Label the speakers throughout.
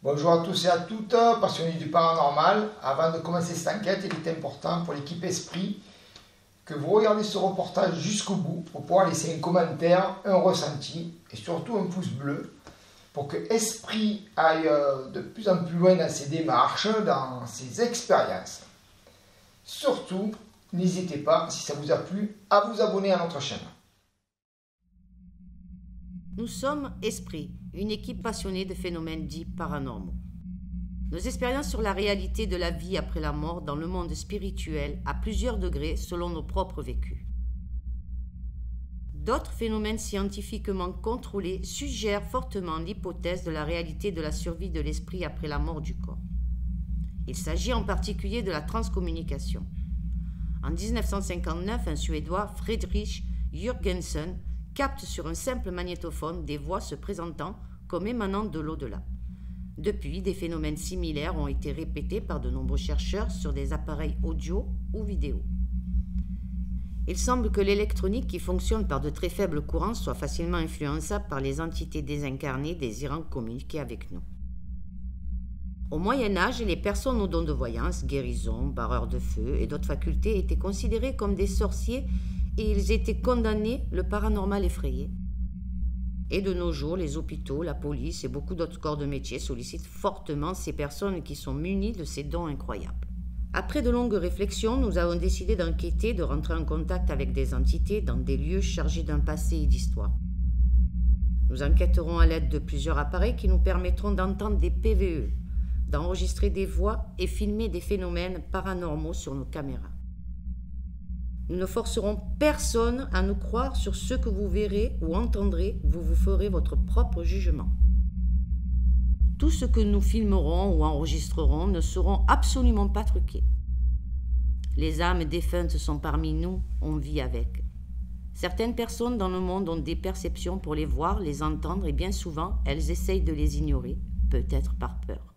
Speaker 1: Bonjour à tous et à toutes, passionnés du paranormal. Avant de commencer cette enquête, il est important pour l'équipe Esprit que vous regardez ce reportage jusqu'au bout pour pouvoir laisser un commentaire, un ressenti et surtout un pouce bleu pour que Esprit aille de plus en plus loin dans ses démarches, dans ses expériences. Surtout, n'hésitez pas, si ça vous a plu, à vous abonner à notre chaîne.
Speaker 2: Nous sommes Esprit, une équipe passionnée de phénomènes dits paranormaux. Nos expériences sur la réalité de la vie après la mort dans le monde spirituel à plusieurs degrés selon nos propres vécus. D'autres phénomènes scientifiquement contrôlés suggèrent fortement l'hypothèse de la réalité de la survie de l'esprit après la mort du corps. Il s'agit en particulier de la transcommunication. En 1959, un Suédois, Fredrik Jürgensen, capte sur un simple magnétophone des voix se présentant comme émanant de l'au-delà. Depuis, des phénomènes similaires ont été répétés par de nombreux chercheurs sur des appareils audio ou vidéo. Il semble que l'électronique qui fonctionne par de très faibles courants soit facilement influençable par les entités désincarnées désirant communiquer avec nous. Au Moyen-Âge, les personnes aux dons de voyance, guérison, barreurs de feu et d'autres facultés étaient considérées comme des sorciers et ils étaient condamnés, le paranormal effrayé. Et de nos jours, les hôpitaux, la police et beaucoup d'autres corps de métier sollicitent fortement ces personnes qui sont munies de ces dons incroyables. Après de longues réflexions, nous avons décidé d'enquêter, de rentrer en contact avec des entités dans des lieux chargés d'un passé et d'histoire. Nous enquêterons à l'aide de plusieurs appareils qui nous permettront d'entendre des PVE, d'enregistrer des voix et filmer des phénomènes paranormaux sur nos caméras. Nous ne forcerons personne à nous croire sur ce que vous verrez ou entendrez, vous vous ferez votre propre jugement. Tout ce que nous filmerons ou enregistrerons ne seront absolument pas truqués. Les âmes défuntes sont parmi nous, on vit avec. Certaines personnes dans le monde ont des perceptions pour les voir, les entendre et bien souvent, elles essayent de les ignorer, peut-être par peur.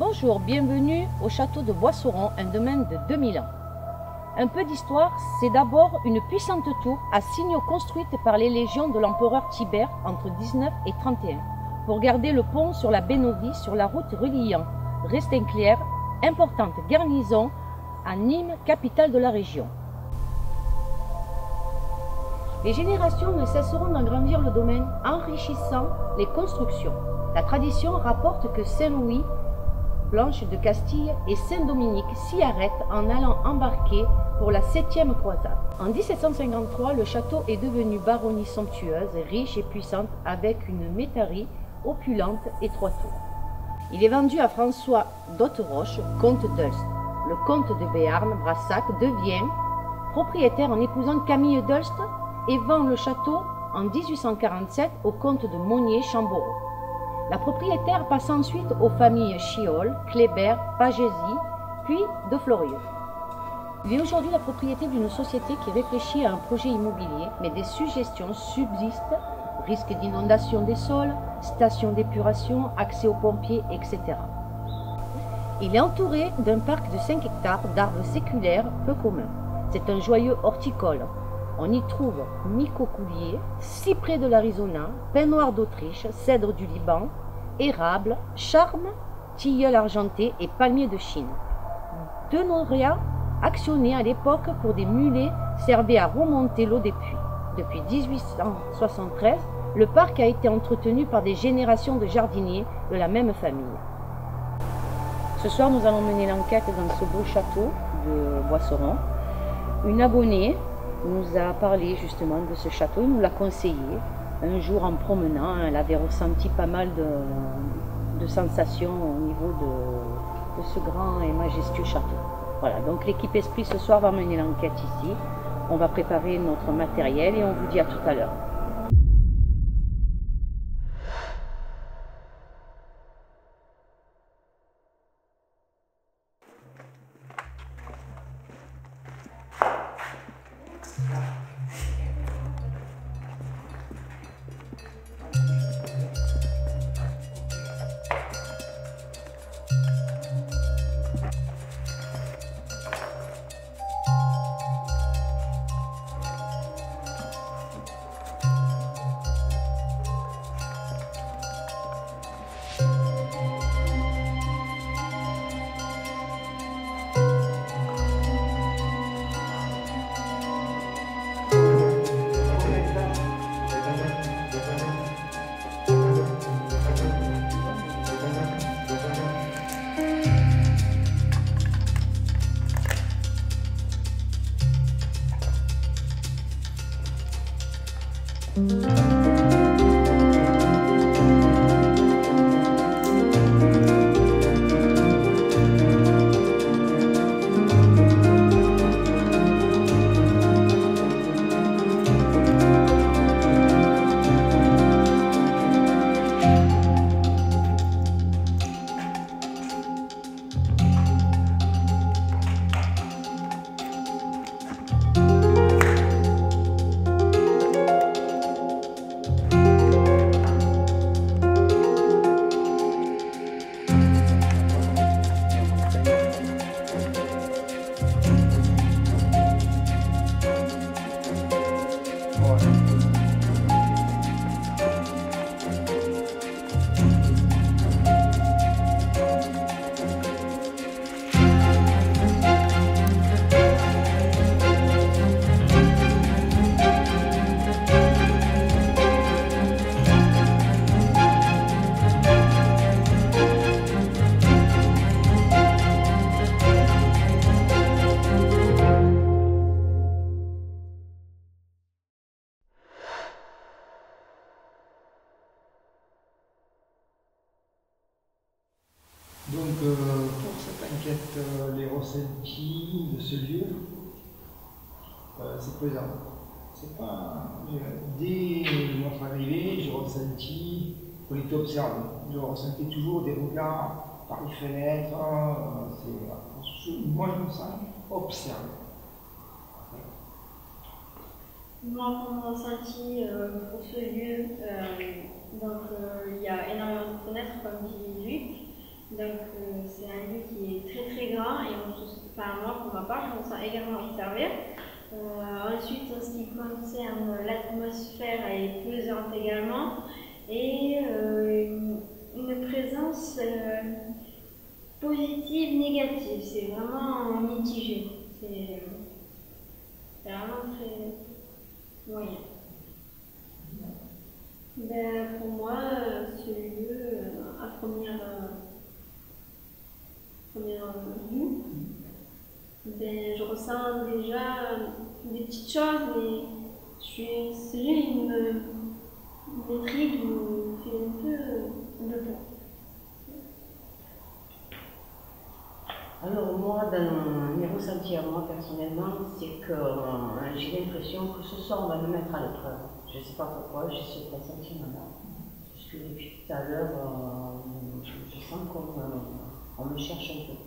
Speaker 2: Bonjour, bienvenue au château de Boisseron, un domaine de 2000 ans. Un peu d'histoire, c'est d'abord une puissante tour à signaux construite par les légions de l'empereur Tibère entre 19 et 31 pour garder le pont sur la Bénovie sur la route reliant Restinclière, importante garnison à Nîmes, capitale de la région. Les générations ne cesseront d'agrandir le domaine, enrichissant les constructions. La tradition rapporte que Saint-Louis, Blanche de Castille et Saint-Dominique s'y arrêtent en allant embarquer pour la 7e croisade. En 1753, le château est devenu baronnie somptueuse, riche et puissante avec une métairie opulente et 3 tours. Il est vendu à François d'Hauteroche, comte d'Ulst. Le comte de Béarn-Brassac devient propriétaire en épousant Camille d'Ulst et vend le château en 1847 au comte de Monnier-Chamboreau. La propriétaire passe ensuite aux familles Chiol, Kléber, Pagési, puis de Florieux. Il est aujourd'hui la propriété d'une société qui réfléchit à un projet immobilier, mais des suggestions subsistent, risque d'inondation des sols, station d'épuration, accès aux pompiers, etc. Il est entouré d'un parc de 5 hectares d'arbres séculaires peu communs. C'est un joyeux horticole. On y trouve micocoulier, cyprès de l'Arizona, pin noir d'Autriche, cèdre du Liban, érable, charme, tilleul argenté et palmier de Chine. Deux lauréats actionnés à l'époque pour des mulets servaient à remonter l'eau des puits. Depuis 1873, le parc a été entretenu par des générations de jardiniers de la même famille. Ce soir, nous allons mener l'enquête dans ce beau château de Boisseron. Une abonnée nous a parlé justement de ce château, il nous l'a conseillé. Un jour en promenant, elle avait ressenti pas mal de sensations au niveau de ce grand et majestueux château. Voilà, donc l'équipe Esprit ce soir va mener l'enquête ici. On va préparer notre matériel et on vous dit à tout à l'heure.
Speaker 1: Donc, pour cette enquête, les ressentis de ce lieu, c'est pesant. C'est pas. Dès notre arrivée, j'ai ressenti qu'on était observé. Je ressentais toujours des regards par les fenêtres. Moi, je me sens observé.
Speaker 3: Moi, mon ressenti pour ce lieu, il y a énormément de fenêtres, comme dit Luc. Donc, c'est un lieu qui est très très grand et moi, pour ma part, je me sens également observée. Ensuite, en ce qui concerne l'atmosphère, elle est pesante également et une présence positive, négative. C'est vraiment mitigé. C'est vraiment très moyen. Ben, pour moi, ce lieu, à première vue, je ressens déjà des petites choses, mais ce lieu il m'intrigue, il me fait un peu peur.
Speaker 2: Alors moi, dans mes ressentis à moi personnellement, c'est que j'ai l'impression que ce soir on va me mettre à l'épreuve. Je ne sais pas pourquoi, j'ai ce pressentiment-là. Puisque depuis tout à l'heure, je sens qu'on me cherche un peu.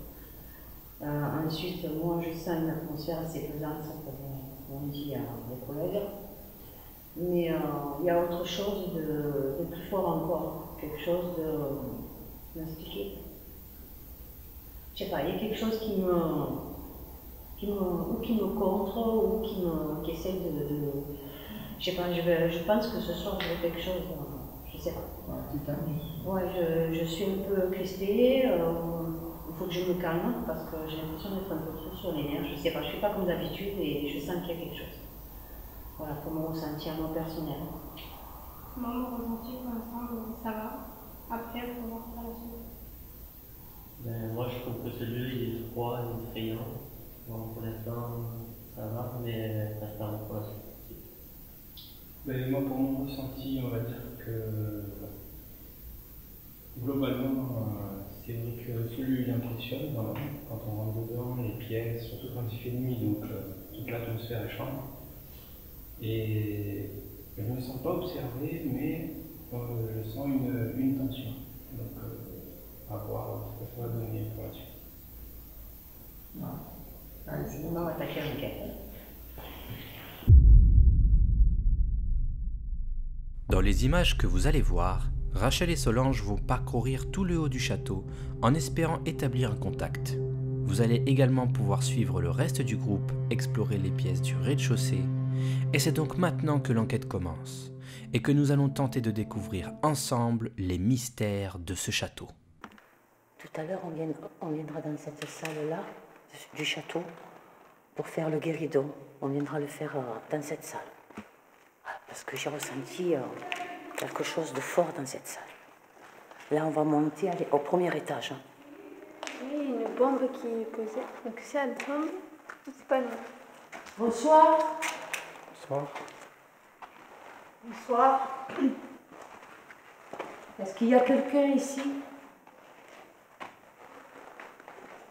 Speaker 2: Ensuite, moi je sens une atmosphère assez pesante, ça comme on dit à mes collègues. Mais il y a autre chose de plus fort encore, quelque chose de m'expliquer. Je sais pas, il y a quelque chose qui qui me contre ou qui essaye de. Je sais pas, je pense que ce soir je veux quelque chose, je sais pas.
Speaker 1: Ouais, tu t'amuses.
Speaker 2: Ouais, je suis un peu crispée, il faut que je me calme parce que j'ai l'impression d'être un peu trop sur les nerfs, je sais pas, je suis pas comme d'habitude et je sens qu'il y a quelque chose. Voilà, pour mon ressenti à moi personnel.
Speaker 3: Moi, mon ressenti pour l'instant, ça va. Après, il faut voir par la suite.
Speaker 4: Ben, moi, je trouve que ce lieu il est froid, il est effrayant. Bon, pour l'instant, ça va, mais ça se termine pour la suite.
Speaker 5: Ben, moi, pour mon ressenti, on va dire que globalement, c'est vrai que ce lieu il impressionne vraiment. Quand on rentre dedans, les pièces, surtout quand il fait nuit, donc toute l'atmosphère est chambre. Et je ne me sens pas observé, mais je sens une tension. Donc, à voir ce que ça va donner pour la suite.
Speaker 2: C'est vraiment attaqué à l'enquête.
Speaker 6: Dans les images que vous allez voir, Rachel et Solange vont parcourir tout le haut du château en espérant établir un contact. Vous allez également pouvoir suivre le reste du groupe explorer les pièces du rez-de-chaussée. Et c'est donc maintenant que l'enquête commence et que nous allons tenter de découvrir ensemble les mystères de ce château.
Speaker 2: Tout à l'heure, on viendra dans cette salle-là du château pour faire le guéridon. On viendra le faire dans cette salle. Voilà, parce que j'ai ressenti quelque chose de fort dans cette salle. Là, on va monter au premier étage.
Speaker 3: Oui, une bombe qui est posée. Donc, si elle tombe, c'est pas nous.
Speaker 2: Bonsoir.
Speaker 5: Bonsoir.
Speaker 2: Bonsoir. Est-ce qu'il y a quelqu'un ici,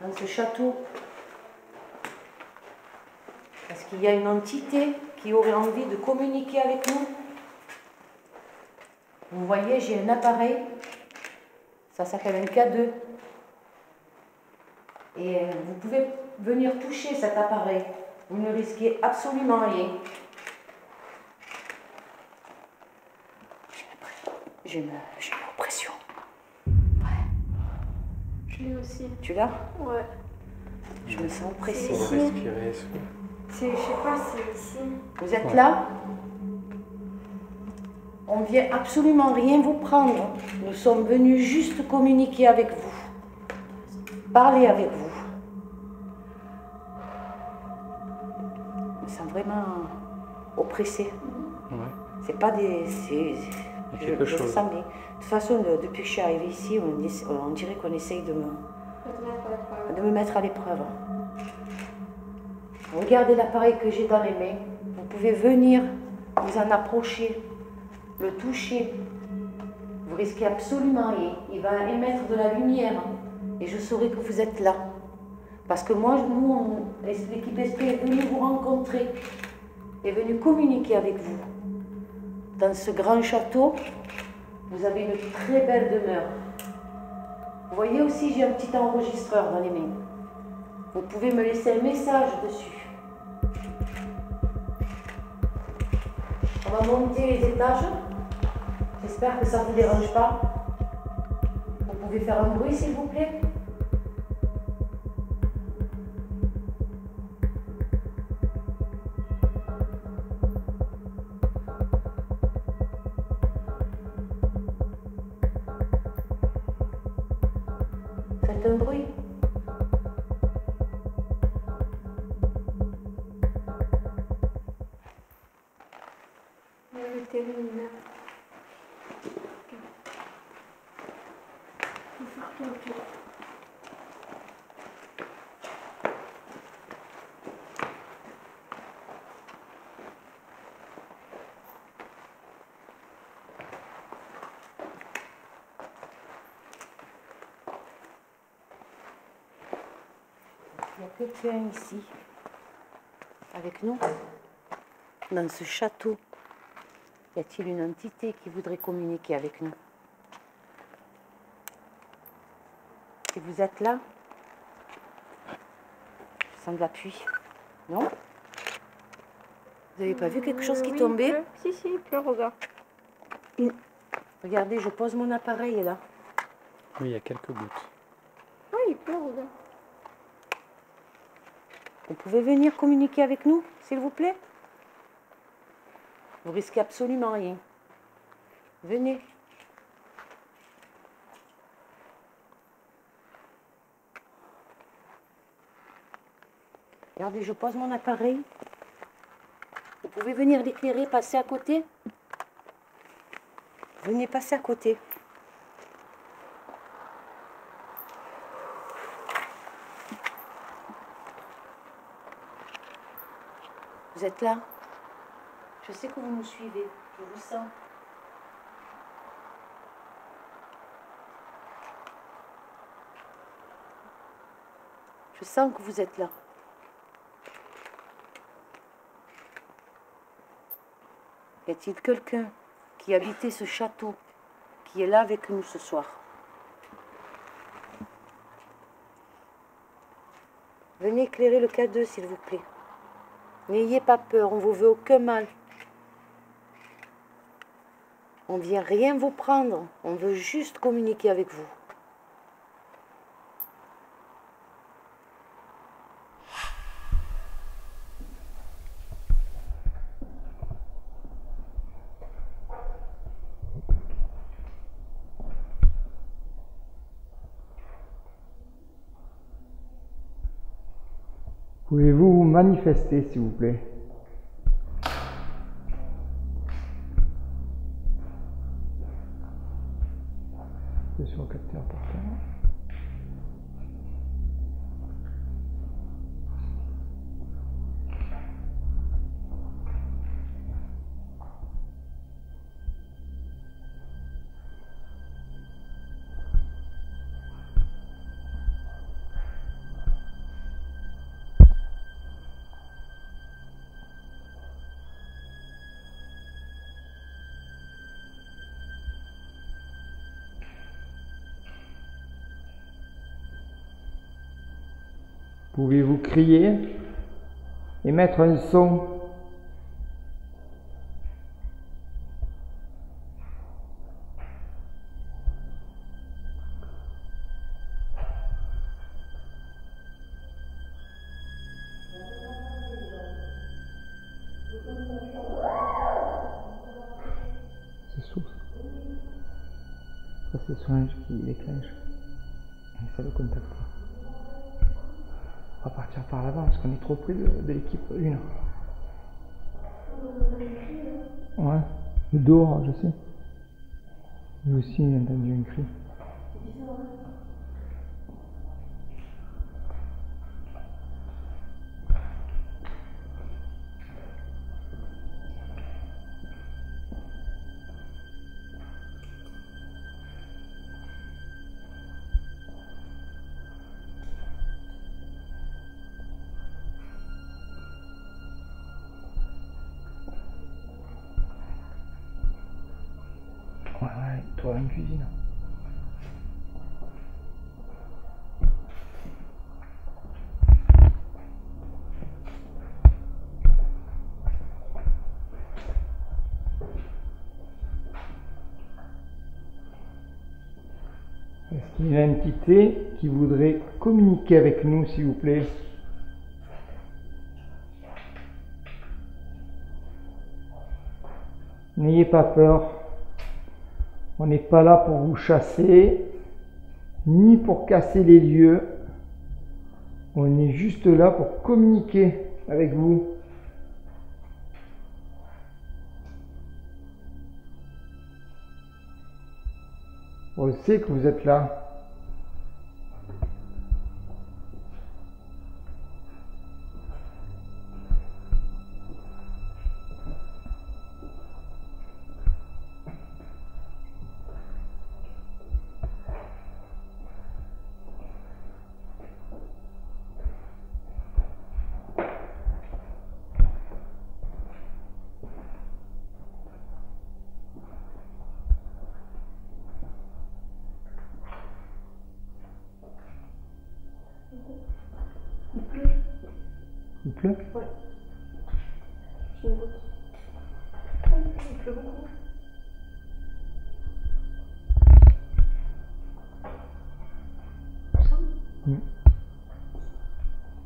Speaker 2: dans ce château? Est-ce qu'il y a une entité qui aurait envie de communiquer avec nous? Vous voyez, j'ai un appareil, ça s'appelle un K2. Et vous pouvez venir toucher cet appareil. Vous ne risquez absolument rien. J'ai une oppression. Ouais.
Speaker 3: Je l'ai aussi.
Speaker 2: Tu l'as?
Speaker 3: Ouais.
Speaker 2: Je me sens oppressée.
Speaker 3: Ici.
Speaker 5: Respirer.
Speaker 3: Je sais pas, c'est ici.
Speaker 2: Vous êtes là? On ne vient absolument rien vous prendre. Nous sommes venus juste communiquer avec vous. Parler avec vous. Je me sens vraiment oppressée.
Speaker 5: Ouais.
Speaker 2: C'est pas des...
Speaker 5: quelque
Speaker 2: je le
Speaker 5: chose.
Speaker 2: sens bien. De toute façon, depuis que je suis arrivée ici, on dirait qu'on essaye de me mettre à l'épreuve. Regardez l'appareil que j'ai dans les mains. Vous pouvez venir vous en approcher, le toucher. Vous risquez absolument rien. Il va émettre de la lumière et je saurai que vous êtes là. Parce que moi, l'équipe Esprit est venue vous rencontrer, est venue communiquer avec vous. Dans ce grand château, vous avez une très belle demeure. Vous voyez aussi, j'ai un petit enregistreur dans les mains. Vous pouvez me laisser un message dessus. On va monter les étages. J'espère que ça ne vous dérange pas. Vous pouvez faire un bruit, s'il vous plaît. Faites un bruit.
Speaker 3: Le vétérinaire. Il faut faire tout le tour.
Speaker 2: Il y a quelqu'un ici, avec nous, dans ce château. Y a-t-il une entité qui voudrait communiquer avec nous? Si vous êtes là, je sens de l'appui. Non? Vous n'avez pas vu quelque chose qui
Speaker 3: Oui,
Speaker 2: tombait?
Speaker 3: il pleut. Si, il pleut, regarde.
Speaker 2: Regardez, je pose mon appareil là.
Speaker 5: Oui, il y a quelques gouttes.
Speaker 3: Oui, il pleut, regarde.
Speaker 2: Vous pouvez venir communiquer avec nous, s'il vous plaît? Vous risquez absolument rien. Venez. Regardez, je pose mon appareil. Vous pouvez venir l'éclairer, passer à côté? Venez passer à côté. Vous êtes là? Je sais que vous nous suivez. Je vous sens. Je sens que vous êtes là. Y a-t-il quelqu'un qui habitait ce château, qui est là avec nous ce soir? Venez éclairer le K2, s'il vous plaît. N'ayez pas peur, on ne vous veut aucun mal. On ne vient rien vous prendre, on veut juste communiquer avec vous.
Speaker 1: Pouvez-vous vous manifester, s'il vous plaît? C'est sur le capteur portable. Pouvez-vous crier et mettre un son? C'est sourd. Ça c'est Solange qui déclenche. Et ça le contacte pas. On va partir par là-bas parce qu'on est trop près de l'équipe 1. Ouais, de dehors, je sais. Lui aussi, il a entendu un cri. Ouais, toi en cuisine. Est-ce qu'il y a une entité qui voudrait communiquer avec nous, s'il vous plaît? N'ayez pas peur. On n'est pas là pour vous chasser, ni pour casser les lieux. On est juste là pour communiquer avec vous. On sait que vous êtes là. Il pleut?
Speaker 3: Ouais. J'ai une goutte. Il pleut beaucoup.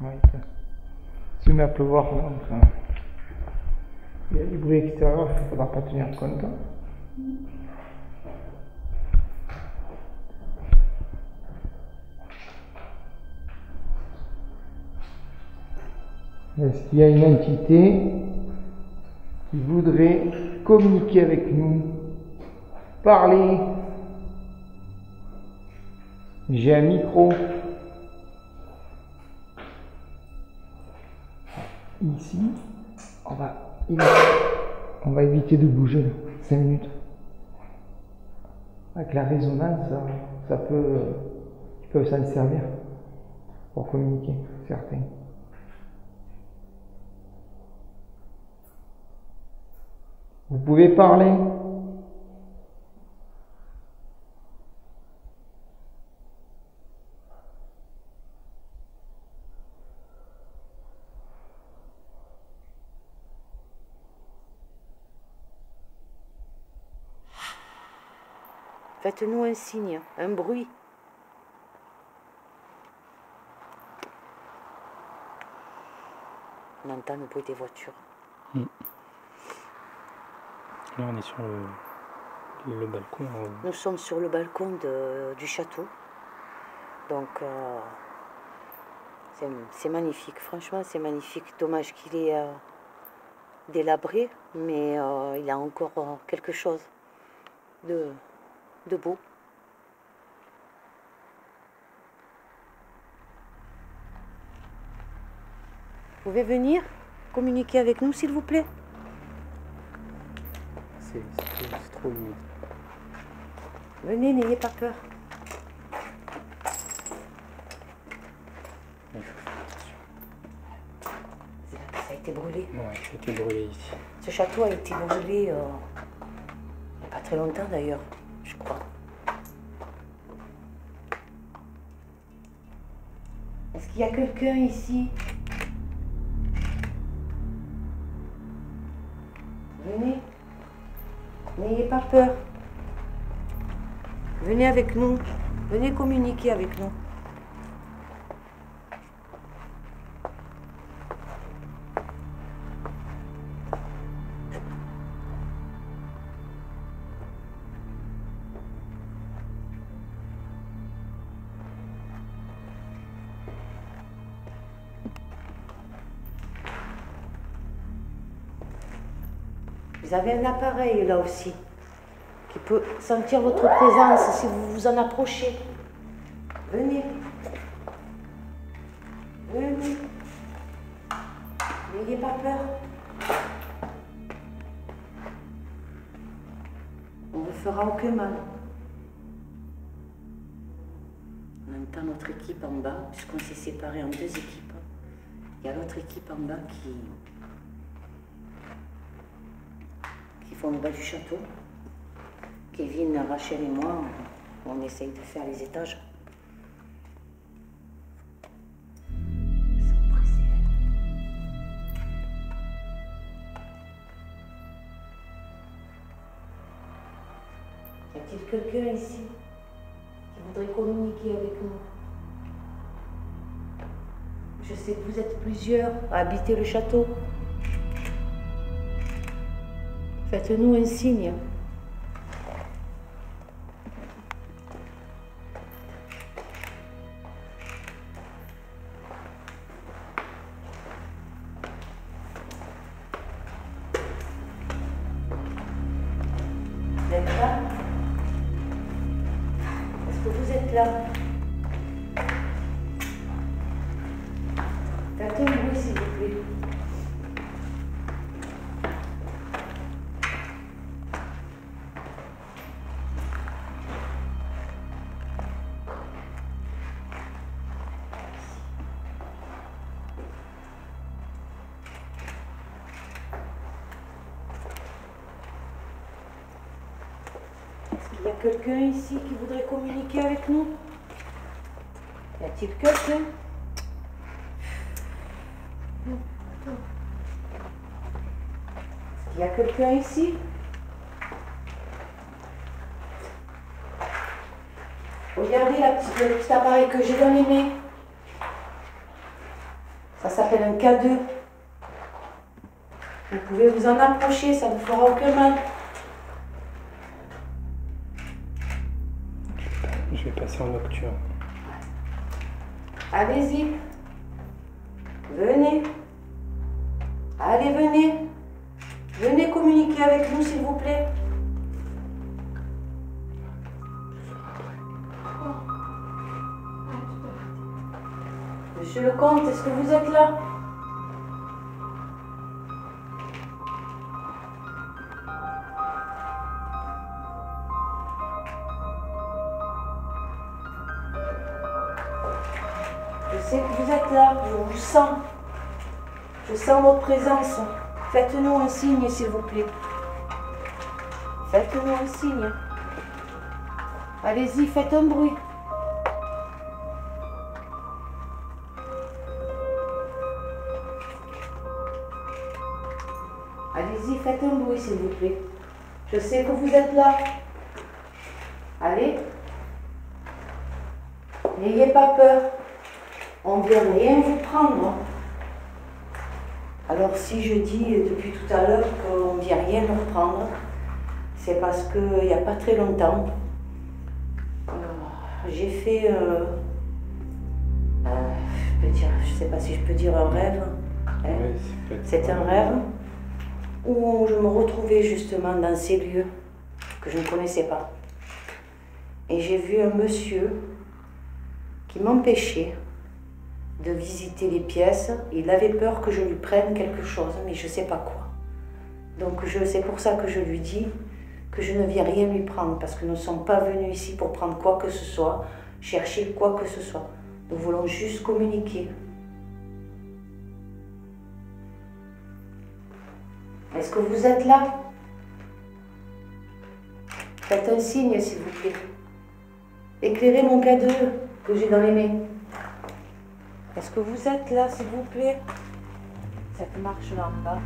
Speaker 1: Ouais, il pleut. met à pleuvoir, donc il y a du bruit extérieur, il ne faudra pas tenir compte. Est-ce qu'il y a une entité qui voudrait communiquer avec nous, parler? J'ai un micro. Ici, on va éviter de bouger là, 5 minutes. Avec la résonance, ils peuvent s'en servir pour communiquer, certains. Vous pouvez parler.
Speaker 2: Faites-nous un signe, un bruit. On entend le bruit des voitures.
Speaker 5: Là, on est sur le balcon.
Speaker 2: Nous sommes sur le balcon du château. Donc, c'est magnifique. Franchement, c'est magnifique. Dommage qu'il est délabré, mais il a encore quelque chose de beau. Vous pouvez venir communiquer avec nous, s'il vous plaît?
Speaker 5: C'est trop humide.
Speaker 2: Venez, n'ayez pas peur.
Speaker 5: Il faut faire attention.
Speaker 2: Ça a été brûlé.
Speaker 5: Ouais, ça a été brûlé ici.
Speaker 2: Ce château a été brûlé il n'y a pas très longtemps d'ailleurs, je crois. Est-ce qu'il y a quelqu'un ici? Venez. N'ayez pas peur. Venez avec nous. Venez communiquer avec nous. Vous avez un appareil là aussi qui peut sentir votre présence si vous vous en approchez. Venez. Venez. N'ayez pas peur. On ne vous fera aucun mal. On entend notre équipe en bas, puisqu'on s'est séparés en 2 équipes. Il y a l'autre équipe en bas qui font le bas du château. Kevin, Rachel et moi, on essaye de faire les étages. Ils sont pressés. Y a-t-il quelqu'un ici qui voudrait communiquer avec nous? Je sais que vous êtes plusieurs à habiter le château. Faites-nous un signe. Vous êtes là? Est-ce que vous êtes là? Faites un bruit, s'il vous plaît. Est-ce qu'il y a quelqu'un ici qui voudrait communiquer avec nous? Y a-t-il quelqu'un? Est-ce qu'il y a quelqu'un ici? Regardez le petit appareil que j'ai dans les mains. Ça s'appelle un K2. Vous pouvez vous en approcher, ça ne vous fera aucun mal.
Speaker 5: Je vais passer en nocturne.
Speaker 2: Allez-y. Venez. Allez, venez. Venez communiquer avec nous, s'il vous plaît. Monsieur le comte, est-ce que vous êtes là? Je sais que vous êtes là, je vous sens. Je sens votre présence. Faites-nous un signe, s'il vous plaît. Faites-nous un signe. Allez-y, faites un bruit. Allez-y, faites un bruit, s'il vous plaît. Je sais que vous êtes là. Allez. N'ayez pas peur. On ne vient rien vous prendre. Alors si je dis depuis tout à l'heure qu'on ne vient rien nous reprendre, c'est parce qu'il n'y a pas très longtemps, j'ai fait, je ne sais pas si je peux dire un rêve. Hein.
Speaker 5: Oui,
Speaker 2: c'est un rêve où je me retrouvais justement dans ces lieux que je ne connaissais pas. Et j'ai vu un monsieur qui m'empêchait de visiter les pièces. Il avait peur que je lui prenne quelque chose, mais je ne sais pas quoi. Donc c'est pour ça que je lui dis que je ne viens rien lui prendre, parce que nous ne sommes pas venus ici pour prendre quoi que ce soit, chercher quoi que ce soit. Nous voulons juste communiquer. Est-ce que vous êtes là? Faites un signe, s'il vous plaît. Éclairez mon cadeau que j'ai dans les mains. Est-ce que vous êtes là, s'il vous plaît? Cette marche là en bas.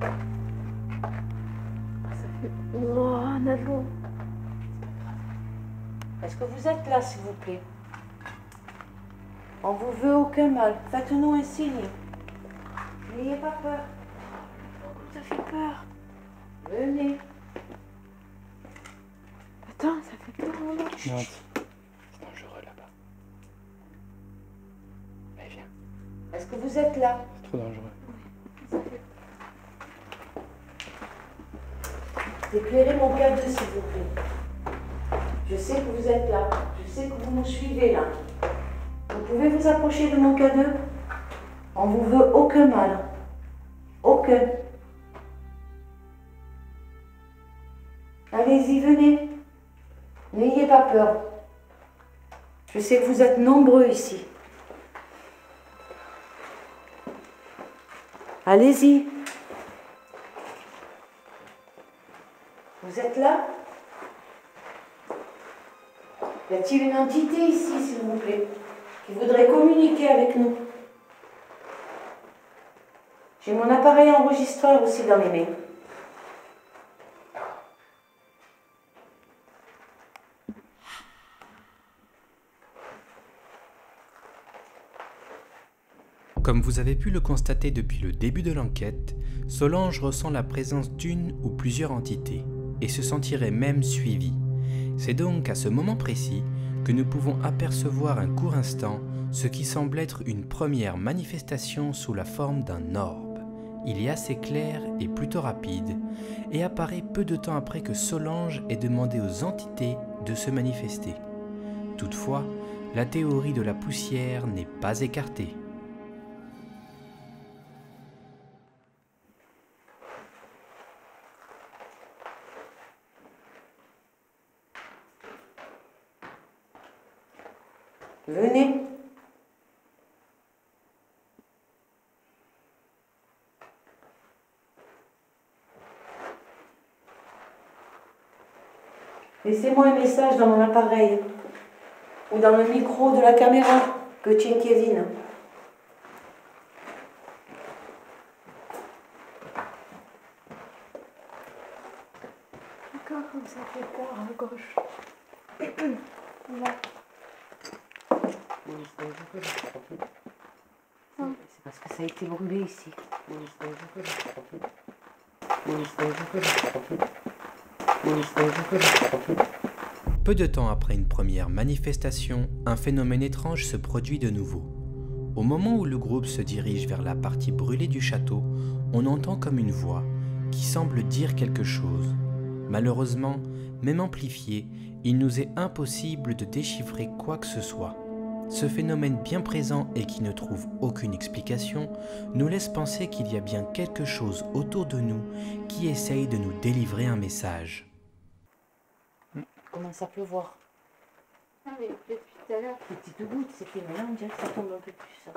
Speaker 2: Ça fait... Oh, Nalo. Est-ce que vous êtes là, s'il vous plaît? On vous veut aucun mal. Faites-nous un signe. N'ayez pas peur. Ça fait peur. Venez. Attends, ça fait peur.
Speaker 5: Non, c'est dangereux là-bas. Allez, viens.
Speaker 2: Est-ce que vous êtes là?
Speaker 5: C'est trop dangereux.
Speaker 2: Ça fait... Éclairez mon cadeau, s'il vous plaît. Je sais que vous êtes là. Je sais que vous nous suivez là. Vous pouvez vous approcher de mon cadeau? On vous veut aucun mal. Aucun. Allez-y, venez. N'ayez pas peur. Je sais que vous êtes nombreux ici. Allez-y. Vous êtes là? Y a-t-il une entité ici, s'il vous plaît, qui voudrait communiquer avec nous? J'ai mon appareil enregistreur aussi dans les mains.
Speaker 6: Comme vous avez pu le constater depuis le début de l'enquête, Solange ressent la présence d'une ou plusieurs entités et se sentirait même suivie. C'est donc à ce moment précis que nous pouvons apercevoir un court instant ce qui semble être une première manifestation sous la forme d'un orbe. Il est assez clair et plutôt rapide et apparaît peu de temps après que Solange ait demandé aux entités de se manifester. Toutefois, la théorie de la poussière n'est pas écartée.
Speaker 2: Venez. Laissez-moi un message dans mon appareil ou dans le micro de la caméra que tient Kevin. D'accord, comme ça fait peur à gauche. Là. Parce que ça a été brûlé ici.
Speaker 6: Peu de temps après une première manifestation, un phénomène étrange se produit de nouveau. Au moment où le groupe se dirige vers la partie brûlée du château, on entend comme une voix qui semble dire quelque chose. Malheureusement, même amplifié, il nous est impossible de déchiffrer quoi que ce soit. Ce phénomène bien présent et qui ne trouve aucune explication nous laisse penser qu'il y a bien quelque chose autour de nous qui essaye de nous délivrer un message.
Speaker 2: Comment ça peut voir? Ah mais depuis tout à l'heure, petite goutte, c'était là, on dirait que ça tombe un peu plus.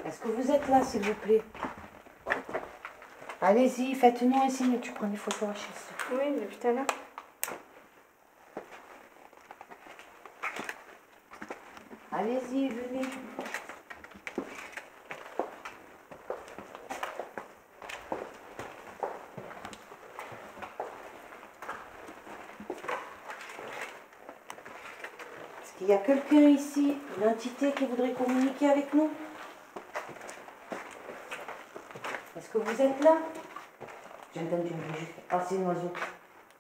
Speaker 2: Est-ce que vous êtes là, s'il vous plaît? Allez-y, faites-nous un signe, tu prends des photos à chaise.
Speaker 3: Oui, depuis tout à l'heure.
Speaker 2: Allez-y, venez. Est-ce qu'il y a quelqu'un ici, une entité qui voudrait communiquer avec nous? Est-ce que vous êtes là? J'ai entendu un bruit. Ah, c'est un oiseau.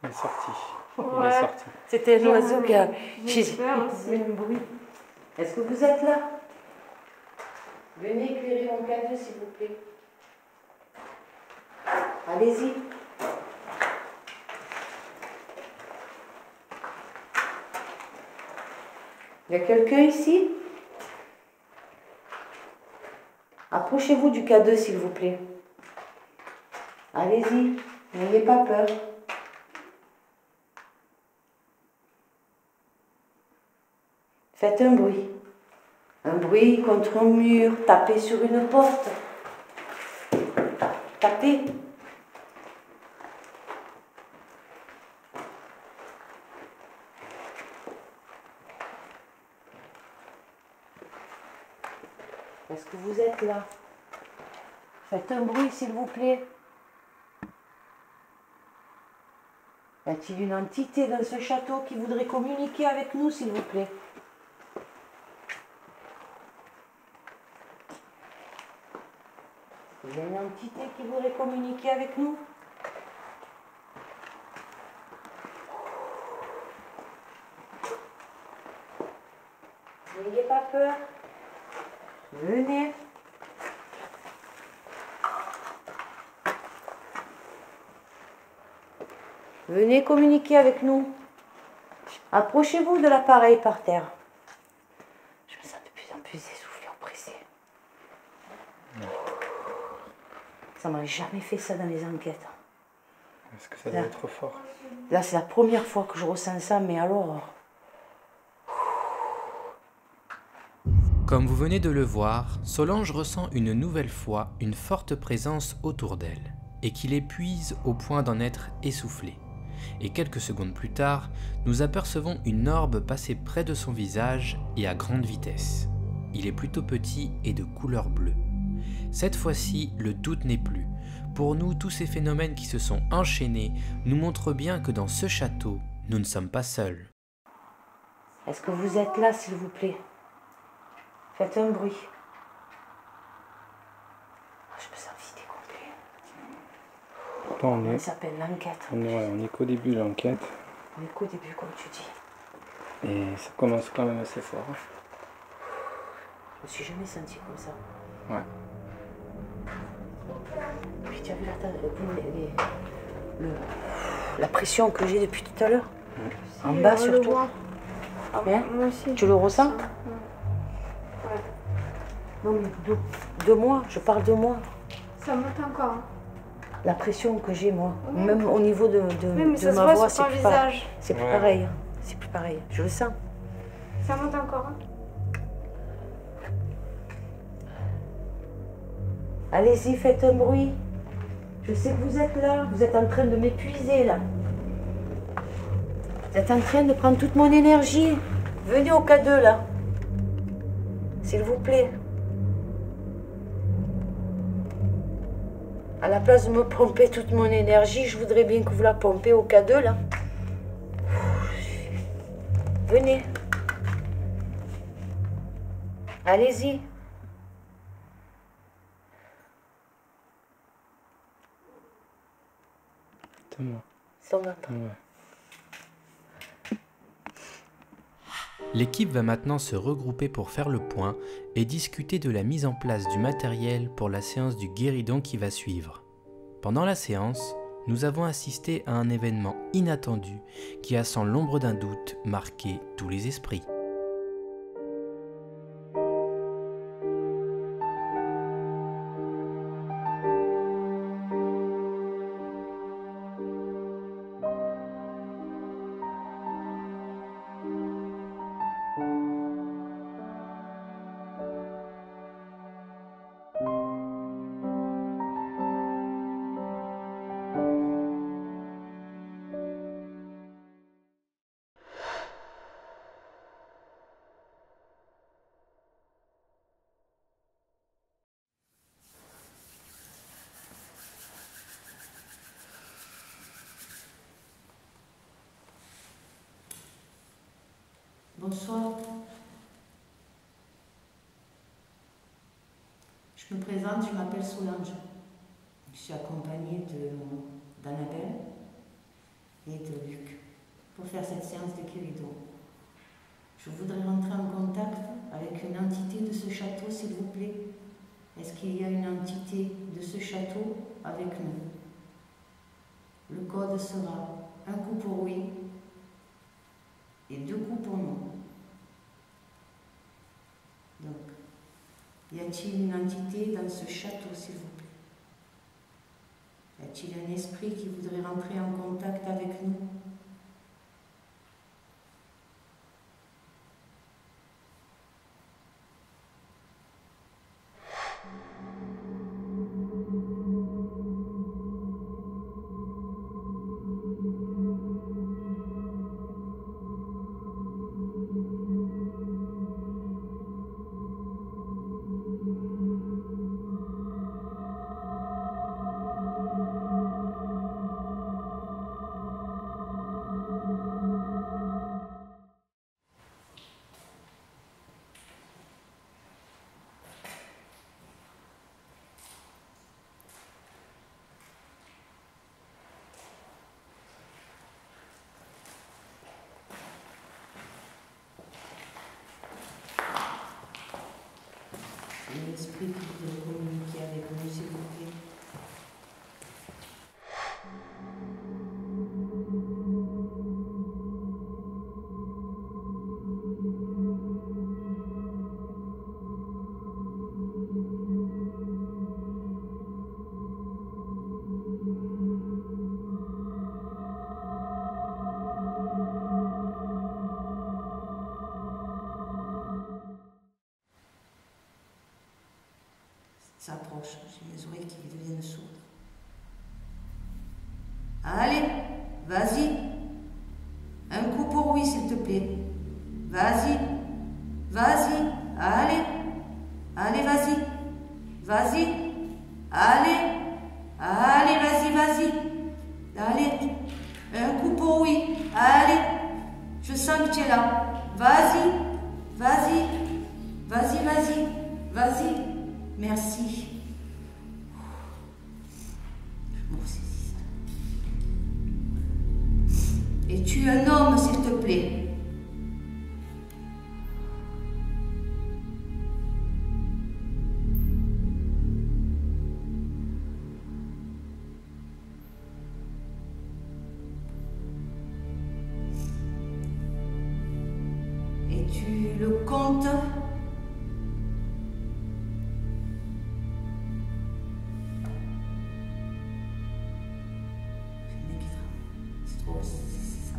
Speaker 5: Il est sorti.
Speaker 3: Ouais.
Speaker 5: Il est sorti.
Speaker 2: C'était un oiseau qui a...
Speaker 3: J'ai peur aussi.
Speaker 2: un bruit. Est-ce que vous êtes là? Venez éclairer mon cadeau, s'il vous plaît. Allez-y. Il y a quelqu'un ici? Approchez-vous du cadeau, s'il vous plaît. Allez-y, n'ayez pas peur. Faites un bruit. Un bruit contre un mur, tapez sur une porte. Tapez. Est-ce que vous êtes là? Faites un bruit, s'il vous plaît. Y a-t-il une entité dans ce château qui voudrait communiquer avec nous, s'il vous plaît? Il y a une entité qui voudrait communiquer avec nous? N'ayez pas peur. Venez. Venez communiquer avec nous. Approchez-vous de l'appareil par terre. Je me sens de plus en plus essoufflée, oppressée. Ça m'a jamais fait ça dans les enquêtes.
Speaker 5: Est-ce que ça doit être fort?
Speaker 2: Là, c'est la première fois que je ressens ça, mais alors...
Speaker 6: Comme vous venez de le voir, Solange ressent une nouvelle fois une forte présence autour d'elle, et qui l'épuise au point d'en être essoufflée. Et quelques secondes plus tard, nous apercevons une orbe passer près de son visage et à grande vitesse. Il est plutôt petit et de couleur bleue. Cette fois-ci, le doute n'est plus. Pour nous, tous ces phénomènes qui se sont enchaînés nous montrent bien que dans ce château, nous ne sommes pas seuls.
Speaker 2: Est-ce que vous êtes là, s'il vous plaît? Faites un bruit. Je me sens vidée complet.
Speaker 5: On
Speaker 2: s'appelle l'enquête.
Speaker 5: on est qu'au début de l'enquête.
Speaker 2: On est qu'au début, comme tu dis.
Speaker 5: Et ça commence quand même assez fort.
Speaker 2: Je me suis jamais sentie comme ça.
Speaker 5: Ouais.
Speaker 2: Puis tu as vu la pression que j'ai depuis tout à l'heure? En bas surtout. Hein?
Speaker 3: Moi aussi.
Speaker 2: Tu le ressens?
Speaker 3: Ouais.
Speaker 2: Non mais de moi, je parle de moi.
Speaker 3: Ça monte encore. Hein.
Speaker 2: La pression que j'ai moi,
Speaker 3: Oui.
Speaker 2: même au niveau de
Speaker 3: Oui, mais ça se
Speaker 2: ma
Speaker 3: voit
Speaker 2: voix,
Speaker 3: sur ton
Speaker 2: c'est plus pareil.
Speaker 3: visage.
Speaker 2: C'est plus
Speaker 5: Ouais.
Speaker 2: pareil. Hein. C'est plus pareil. Je le sens.
Speaker 3: Ça monte encore. Hein.
Speaker 2: Allez-y, faites un bruit. Je sais que vous êtes là. Vous êtes en train de m'épuiser là. Vous êtes en train de prendre toute mon énergie. Venez au K2 là. S'il vous plaît. À la place de me pomper toute mon énergie, je voudrais bien que vous la pompez au K2 là. Venez. Allez-y.
Speaker 5: C'est moi.
Speaker 2: C'est moi.
Speaker 6: L'équipe va maintenant se regrouper pour faire le point et discuter de la mise en place du matériel pour la séance du guéridon qui va suivre. Pendant la séance, nous avons assisté à un événement inattendu qui a sans l'ombre d'un doute marqué tous les esprits.
Speaker 2: Bonsoir. Je me présente, je m'appelle Solange. Je suis accompagnée d'Annabelle et de Luc pour faire cette séance de guéridon. Je voudrais rentrer en contact avec une entité de ce château, s'il vous plaît. Est-ce qu'il y a une entité de ce château avec nous? Le code sera un coup pour oui et 2 coups pour non. Donc, y a-t-il une entité dans ce château, s'il vous plaît? Y a-t-il un esprit qui voudrait rentrer en contact avec nous? L'esprit qui veut communiquer avec nous, s'il vous plaît. S'approche, j'ai les oreilles qui deviennent sourdes. Allez, vas-y. Un coup pour oui, s'il te plaît. Vas-y, vas-y, allez. Allez, vas-y. Vas-y, allez. Allez, vas-y, vas-y. Allez, un coup pour oui. Allez, je sens que tu es là. Vas-y, vas-y, vas-y, vas-y, vas-y. Merci. Je me ressaisis. Es-tu un homme, s'il te plaît? Es-tu le comte?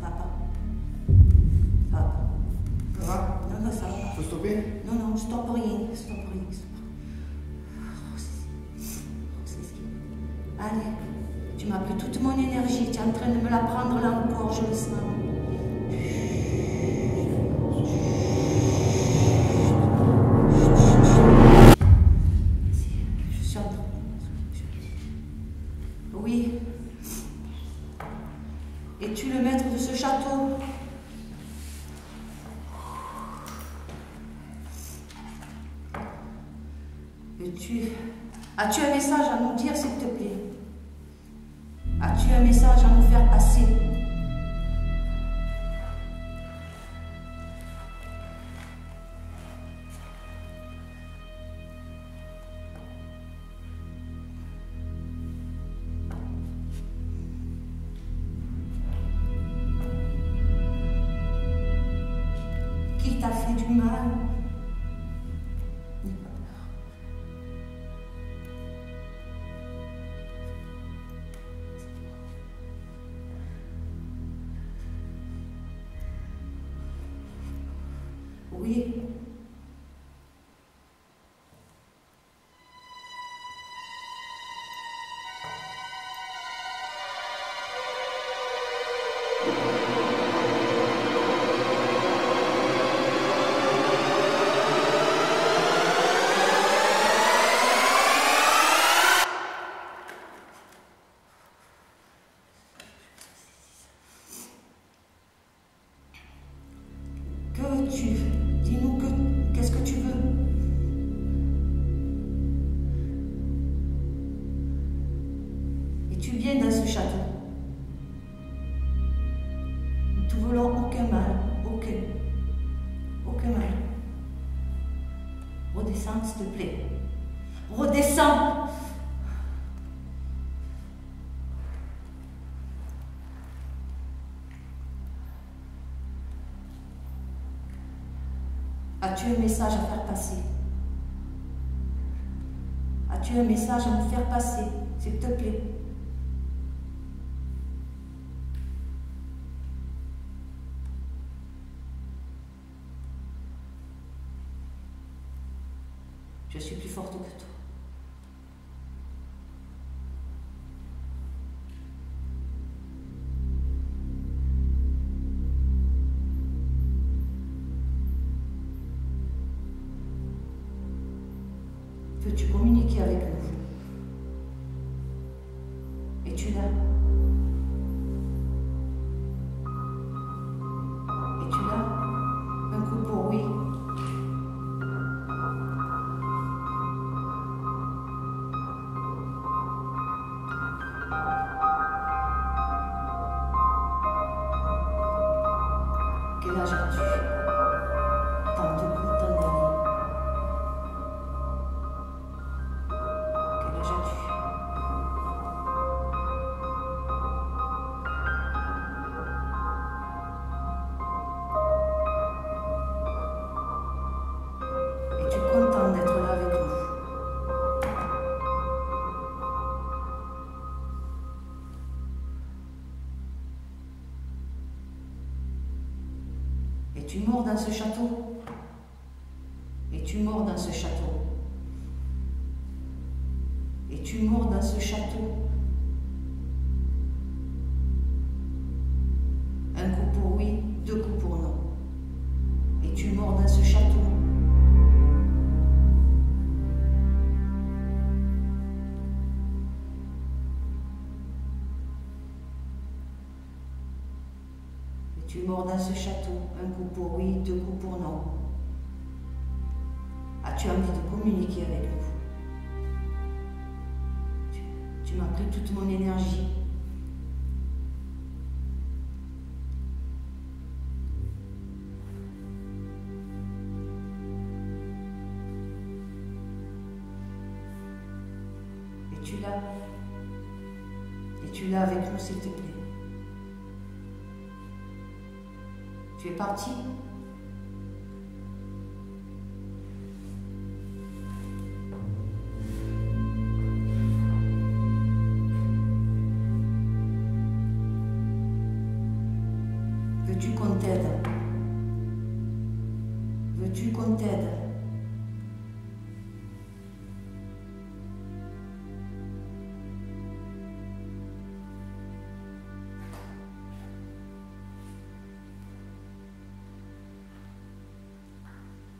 Speaker 2: Ça va pas. Ça va pas.
Speaker 1: Ça va?
Speaker 2: Non, non, ça va pas.
Speaker 1: Faut stopper?
Speaker 2: Non, non, stoppe rien. Stoppe rien. Allez, tu m'as pris toute mon énergie. Tu es en train de me la prendre là encore, je le sens. Je suis en train. Oui. Es-tu le maître de ce château?
Speaker 7: As-tu un message à nous dire, s'il te plaît? As-tu un message à nous faire passer? Qui t'a fait du mal? N'aie pas peur. Oui. Que veux-tu? Dis-nous qu'est-ce que tu veux? Es-tu bien dans ce château? Nous ne te voulons aucun mal, aucun mal. Redescends, s'il te plaît. Redescends! As-tu un message à faire passer? As-tu un message à nous faire passer, s'il te plaît? Je suis plus forte que toi. Veux-tu communiquer avec nous? Es-tu là? Es-tu là? Un coup pour oui. Quel âge as-tu? Tant de coups, tant d'années. Quel âge as-tu? Es-tu content d'être là avec nous? Es-tu mort dans ce château? Es-tu mort dans ce château? Es-tu mort dans ce château? Un coup pour oui, deux coups pour non. Es-tu mort dans ce château? Es-tu mort dans ce château? Un coup pour oui, deux coups pour non. As-tu envie de communiquer avec nous? Tu m'as pris toute mon énergie. Es-tu là? Es-tu là avec nous, s'il te plaît? Tu es parti? Veux-tu qu'on t'aide? Veux-tu qu'on t'aide?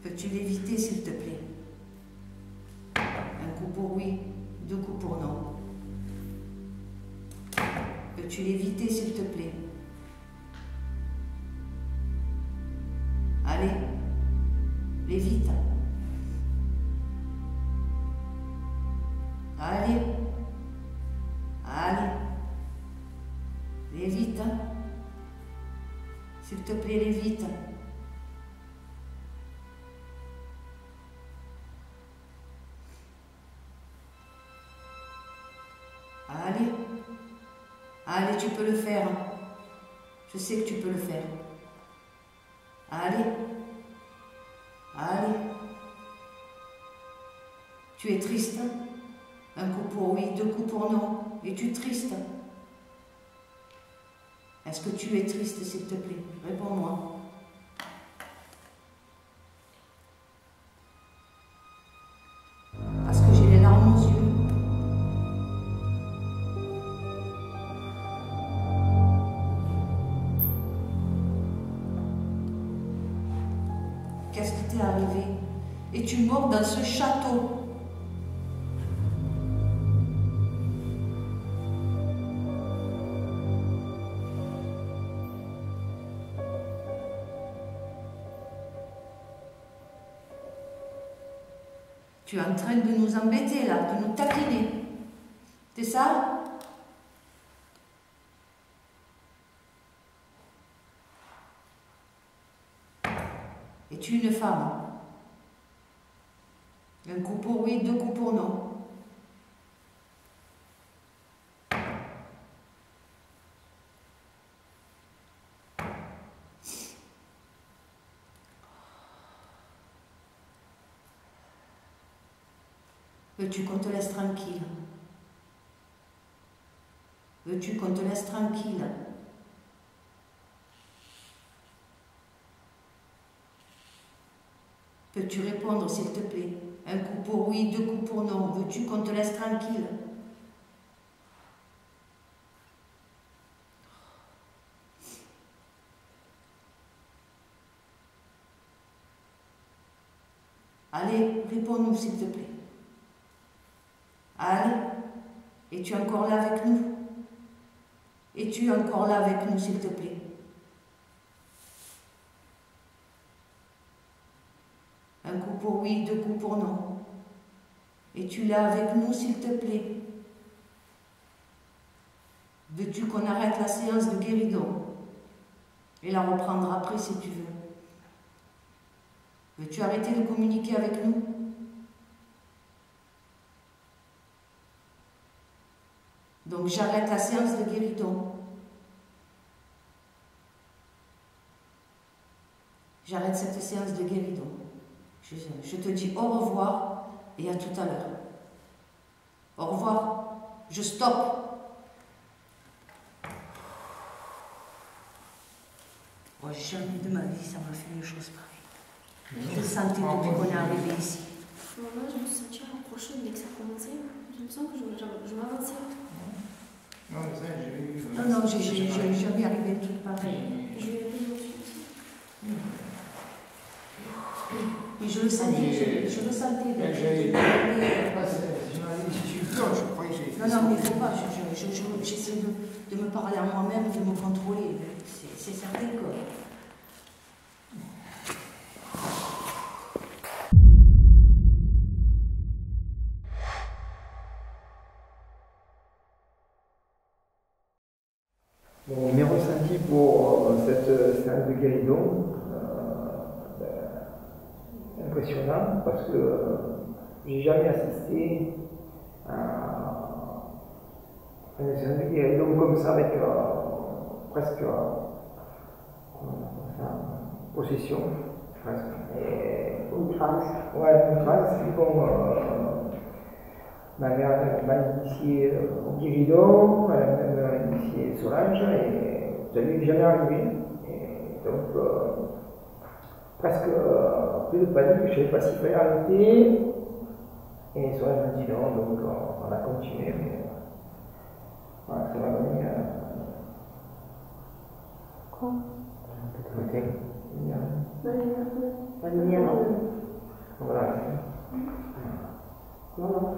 Speaker 7: Peux-tu l'éviter, s'il te plaît? Un coup pour oui, deux coups pour non. Peux-tu l'éviter, s'il te plaît? Allez, l'évite. Allez. Allez. Allez vite. Hein. S'il te plaît, allez vite. Allez. Allez, tu peux le faire. Je sais que tu peux le faire. Allez. Allez. Tu es triste? Un coup pour oui, deux coups pour non. Es-tu triste? Est-ce que tu es triste, s'il te plaît? Réponds-moi. Parce que j'ai les larmes aux yeux. Qu'est-ce qui t'est arrivé? Es-tu mort dans ce château? Tu es en train de nous embêter là, de nous taquiner. C'est ça? Es-tu une femme? Un coup pour oui, deux coups pour non. Veux-tu qu'on te laisse tranquille? Veux-tu qu'on te laisse tranquille? Peux-tu répondre, s'il te plaît? Un coup pour oui, deux coups pour non. Veux-tu qu'on te laisse tranquille? Allez, réponds-nous, s'il te plaît. Allez, es-tu encore là avec nous? Es-tu encore là avec nous, s'il te plaît? Un coup pour oui, deux coups pour non. Es-tu là avec nous, s'il te plaît? Veux-tu qu'on arrête la séance de guéridon et la reprendre après si tu veux? Veux-tu arrêter de communiquer avec nous? Donc j'arrête la séance de guéridon. J'arrête cette séance de guéridon. Je te dis au revoir et à tout à l'heure. Au revoir. Je stoppe. Oh, jamais de ma vie ça m'a fait une chose pareille. Je le sentais depuis qu'on est arrivé ici.
Speaker 3: Maman, je me suis sentie rapprochée dès que ça a commencé. Je me sens que je m'avançais.
Speaker 1: Non, mais ça, j'ai eu.
Speaker 7: Non, j'ai jamais arrivé un truc pareil.
Speaker 3: J'ai eu un peu d'émotion aussi.
Speaker 7: Mais je le sentais, je le sentais.
Speaker 1: Mais j'ai. Je croyais que j'ai.
Speaker 7: Non, mais il ne faut pas. J'essaie de me parler à moi-même, de me contrôler. C'est certain que.
Speaker 1: Bon, mes ressentis pour cette séance de guéridon, impressionnant parce que j'ai jamais assisté à une séance de guéridon comme ça avec presque possession, presque. Une transe. Ouais, une transe. Bon, ma mère m'a initié au guéridon, elle m'a même initié Solange, et ça lui est jamais arrivé. Et donc, presque plus de panique, je ne savais pas s'il fallait arrêter. Et Solange m'a dit non, donc on a continué. Mais voilà, ça m'a donné.
Speaker 8: Quoi?
Speaker 1: Voilà.
Speaker 8: Non.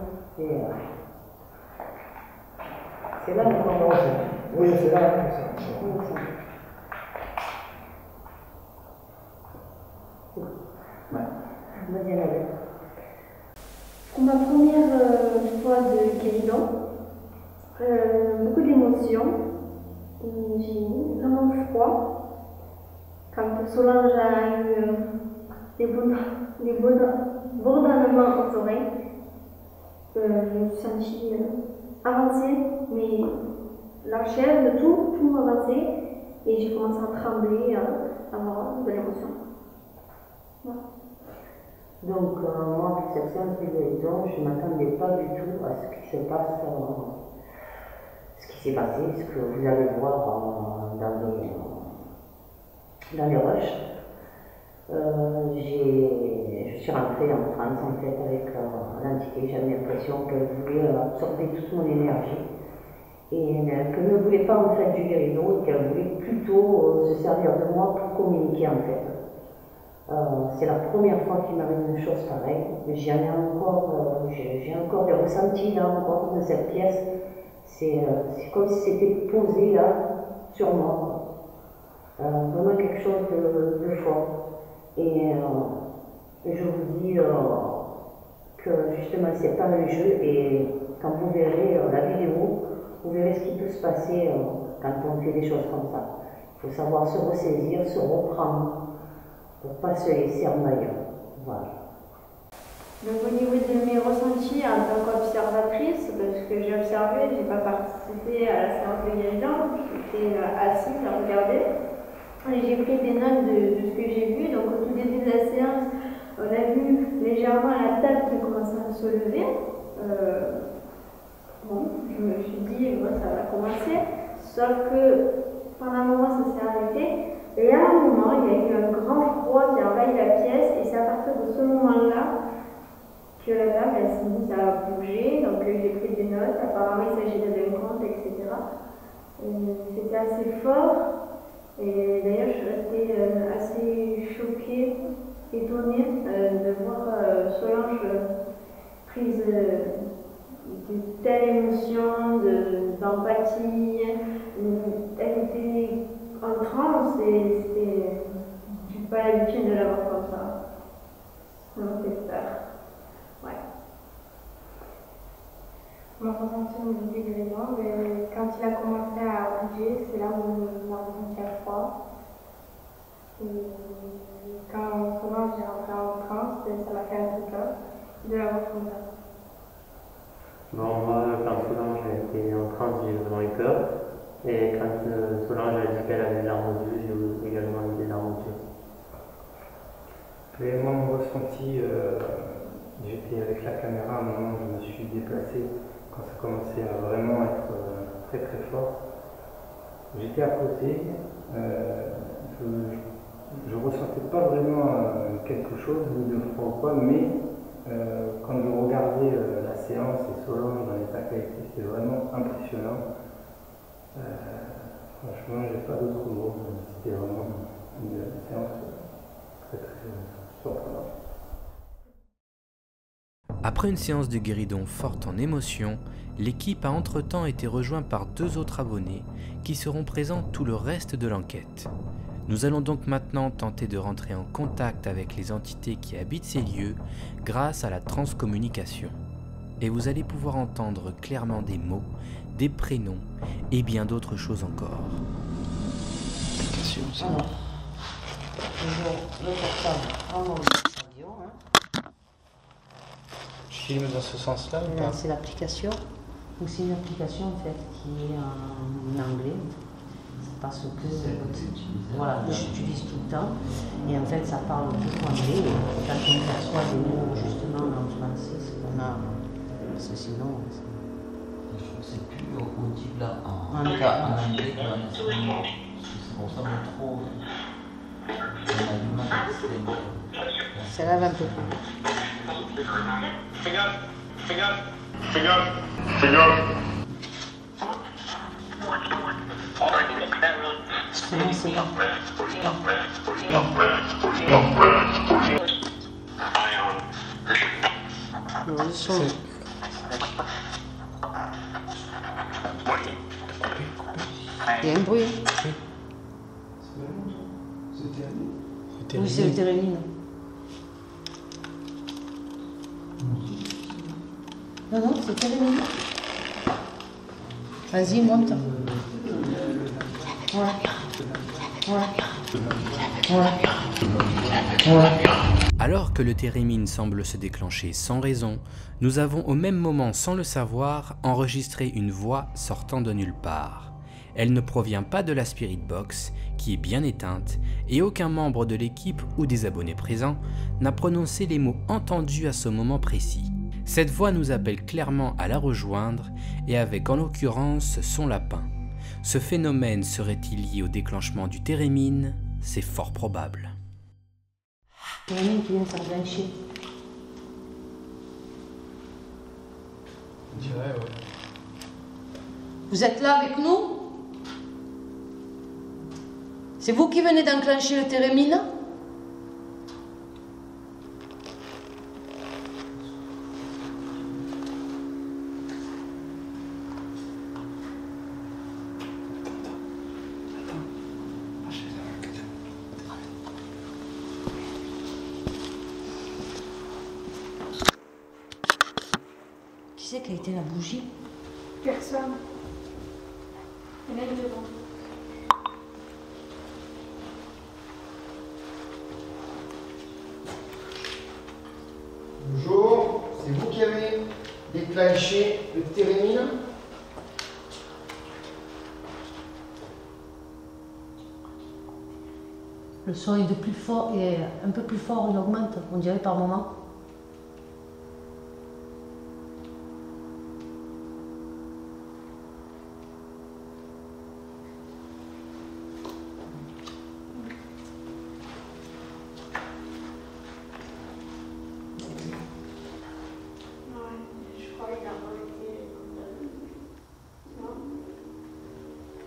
Speaker 8: C'est là qu'on commence.
Speaker 1: Oui, c'est là.
Speaker 8: Vas-y, allez.
Speaker 3: Pour ma première fois de Beaucoup d'émotions. J'ai vraiment froid. Quand Solange a eu des bourdonnements aux oreilles, je me suis sentie avancée, mais la chaise, tout m'avançait et j'ai commencé à trembler, à avoir de l'émotion. Voilà.
Speaker 8: Donc, moi, pour cette séance de guérison, je ne m'attendais pas du tout à ce qui se passe, ce qui s'est passé, ce que vous allez voir dans les rushs. Je suis rentrée en France en fait avec l'entité. J'avais l'impression qu'elle voulait absorber toute mon énergie et qu'elle ne voulait pas en fait du guérison et qu'elle voulait plutôt se servir de moi pour communiquer en fait. C'est la première fois qu'il m'arrive une chose pareille. J'ai encore des ressentis là encore de cette pièce. C'est comme si c'était posé là sur moi. Vraiment quelque chose de fort. Et je vous dis que justement c'est pas un jeu et quand vous verrez la vidéo, vous verrez ce qui peut se passer quand on fait des choses comme ça. Il faut savoir se ressaisir, se reprendre pour ne pas se laisser envahir. Voilà.
Speaker 3: Donc au niveau de mes ressentis en tant qu'observatrice, parce que j'ai observé, je n'ai pas participé à la séance de guérison, j'étais assise à regarder. Et j'ai pris des notes de ce que j'ai vu. Donc au tout début de la séance, on a vu légèrement la table qui commençait à se lever. Je me suis dit, ça va commencer. Sauf que pendant un moment, ça s'est arrêté. Et à un moment, il y a eu un grand froid qui a envahi la pièce. Et c'est à partir de ce moment-là que la table s'est mise à bouger. Donc j'ai pris des notes. Apparemment, il s'agissait d'un conte, etc. C'était assez fort. Et d'ailleurs, je suis restée assez choquée, étonnée de voir Solange prise de telle émotion, d'empathie. Elle était en transe et je n'ai pas l'habitude de la voir comme ça. Ça m'a fait peur. Ouais.
Speaker 9: Mon ressenti au niveau des guérisons, quand il a commencé à bouger, c'est là où on a ressenti un froid. Et quand souvent j'ai rentré en transe, ça m'a fait un peu peur de la voir comme ça.
Speaker 4: Bon, moi, quand Solange a été en transe, j'ai vraiment eu peur. Et quand Solange a dit qu'elle avait des larmes aux yeux, j'ai également eu des larmes aux yeux.
Speaker 5: Mais moi, mon ressenti, j'étais avec la caméra, à un moment, je me suis déplacé. Quand ça commençait à vraiment être très très fort, j'étais à côté, je ne ressentais pas vraiment quelque chose, ni de froid ou quoi, mais quand je regardais la séance et Solange dans l'état qu'elle était, c'était vraiment impressionnant. Franchement, j'ai pas d'autres mots, c'était vraiment une séance très très surprenante.
Speaker 6: Après une séance de guéridon forte en émotion, l'équipe a entre-temps été rejointe par 2 autres abonnés qui seront présents tout le reste de l'enquête. Nous allons donc maintenant tenter de rentrer en contact avec les entités qui habitent ces lieux grâce à la transcommunication. Et vous allez pouvoir entendre clairement des mots, des prénoms et bien d'autres choses encore.
Speaker 7: Alors, le portable en mode radio.
Speaker 5: Je filme dans ce sens-là ou pas?
Speaker 7: C'est l'application. Donc c'est une application en fait qui est en anglais. Parce que voilà, que j'utilise tout le temps. Et en fait ça parle tout anglais. Et quand on perçoit des mots justement en français, c'est qu'on a. Parce que sinon.
Speaker 10: C'est plus audible en anglais qu'en espagnol. C'est pour ça que trop. On a du mal à distinguer.
Speaker 7: Ça lève un peu plus. Non, c'est bon. Non, le son. Il y a un bruit. Oui, c'est le téléline. Non, c'est téléline. Vas-y, monte. Ouais.
Speaker 6: Alors que le térémine semble se déclencher sans raison, nous avons au même moment, sans le savoir, enregistré une voix sortant de nulle part. Elle ne provient pas de la Spirit Box, qui est bien éteinte, et aucun membre de l'équipe ou des abonnés présents n'a prononcé les mots entendus à ce moment précis. Cette voix nous appelle clairement à la rejoindre, et avec en l'occurrence son lapin. Ce phénomène serait-il lié au déclenchement du térémine? C'est fort probable.
Speaker 7: Térémine qui vient de s'enclencher.
Speaker 1: Je dirais, ouais.
Speaker 7: Vous êtes là avec nous? C'est vous qui venez d'enclencher le térémine? Qui c'est qui a été la bougie?
Speaker 9: Personne. Elle est devant.
Speaker 1: Bonjour, c'est vous qui avez déclenché le térémine?
Speaker 7: Le son est de plus fort et un peu plus fort, il augmente, on dirait par moment.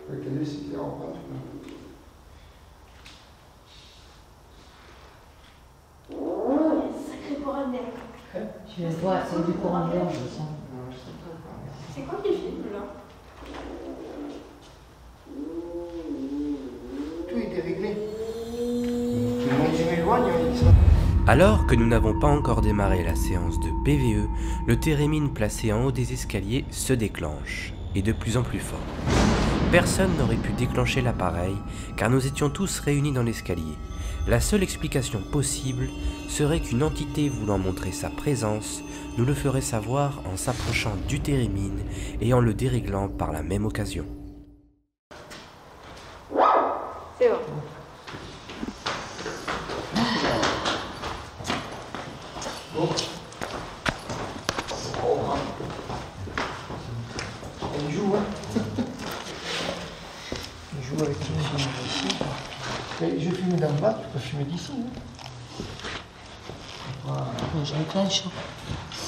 Speaker 1: Avec les deux, c'était en bas.
Speaker 9: Sacré courant d'air.
Speaker 7: Je vois, c'est du courant d'air, je sens.
Speaker 9: C'est quoi qui filme là?
Speaker 1: Tout est déréglé. Je m'éloigne, on dit ça.
Speaker 6: Alors que nous n'avons pas encore démarré la séance de PVE, le térémine placé en haut des escaliers se déclenche, et de plus en plus fort. Personne n'aurait pu déclencher l'appareil, car nous étions tous réunis dans l'escalier. La seule explication possible serait qu'une entité voulant montrer sa présence nous le ferait savoir en s'approchant du térémine et en le déréglant par la même occasion.
Speaker 9: C'est bon.
Speaker 1: Bon. Oh. On joue, hein. On joue avec une ici. Je fume d'en bas, tu peux fumer d'ici. Hein. Voilà.
Speaker 7: Je déclenche.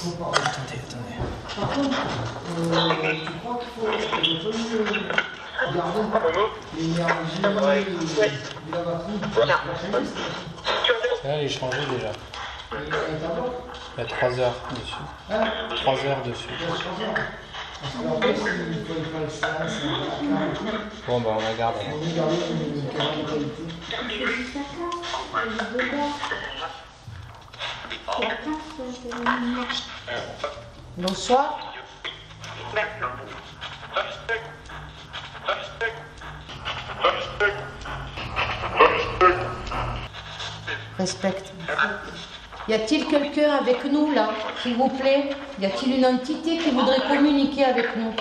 Speaker 1: Attendez. Par contre, tu crois qu'il faut garder l'énergie de la batterie?
Speaker 5: Là, il est changé déjà. Il y a 3 heures dessus. 3 heures dessus. Bon, bah on la garde.
Speaker 7: Bonsoir. Respecte. Y a-t-il quelqu'un avec nous là, s'il vous plaît? Y a-t-il une entité qui voudrait communiquer avec nous?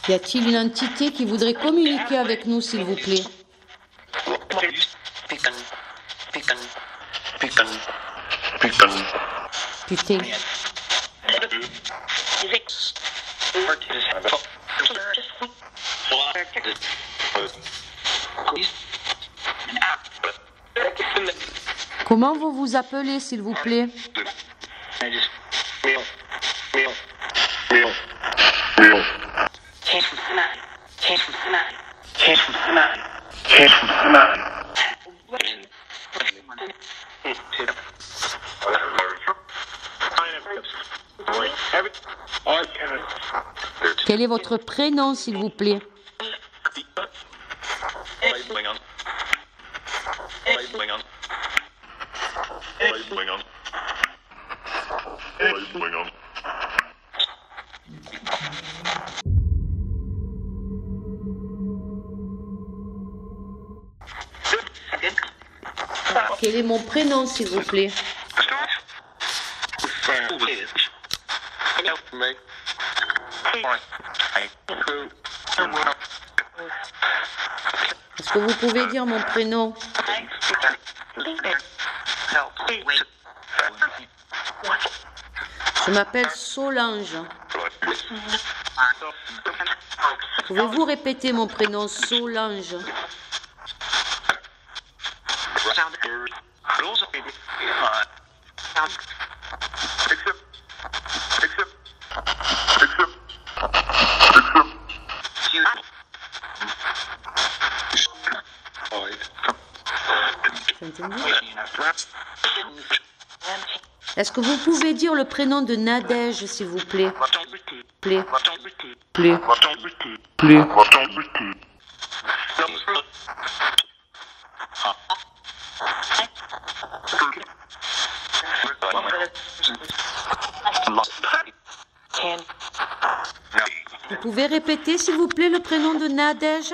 Speaker 7: Y a-t-il une entité qui voudrait communiquer avec nous, s'il vous plaît? Putain. Comment vous vous appelez, s'il vous plaît?
Speaker 2: Quel est votre prénom, s'il vous plaît? Quel est mon prénom, s'il vous plaît? Est-ce que vous pouvez dire mon prénom? Je m'appelle Solange. Pouvez-vous répéter mon prénom, Solange? Est-ce que vous pouvez dire le prénom de Nadège, s'il vous plaît? Vous pouvez répéter, s'il vous plaît, le prénom de Nadège?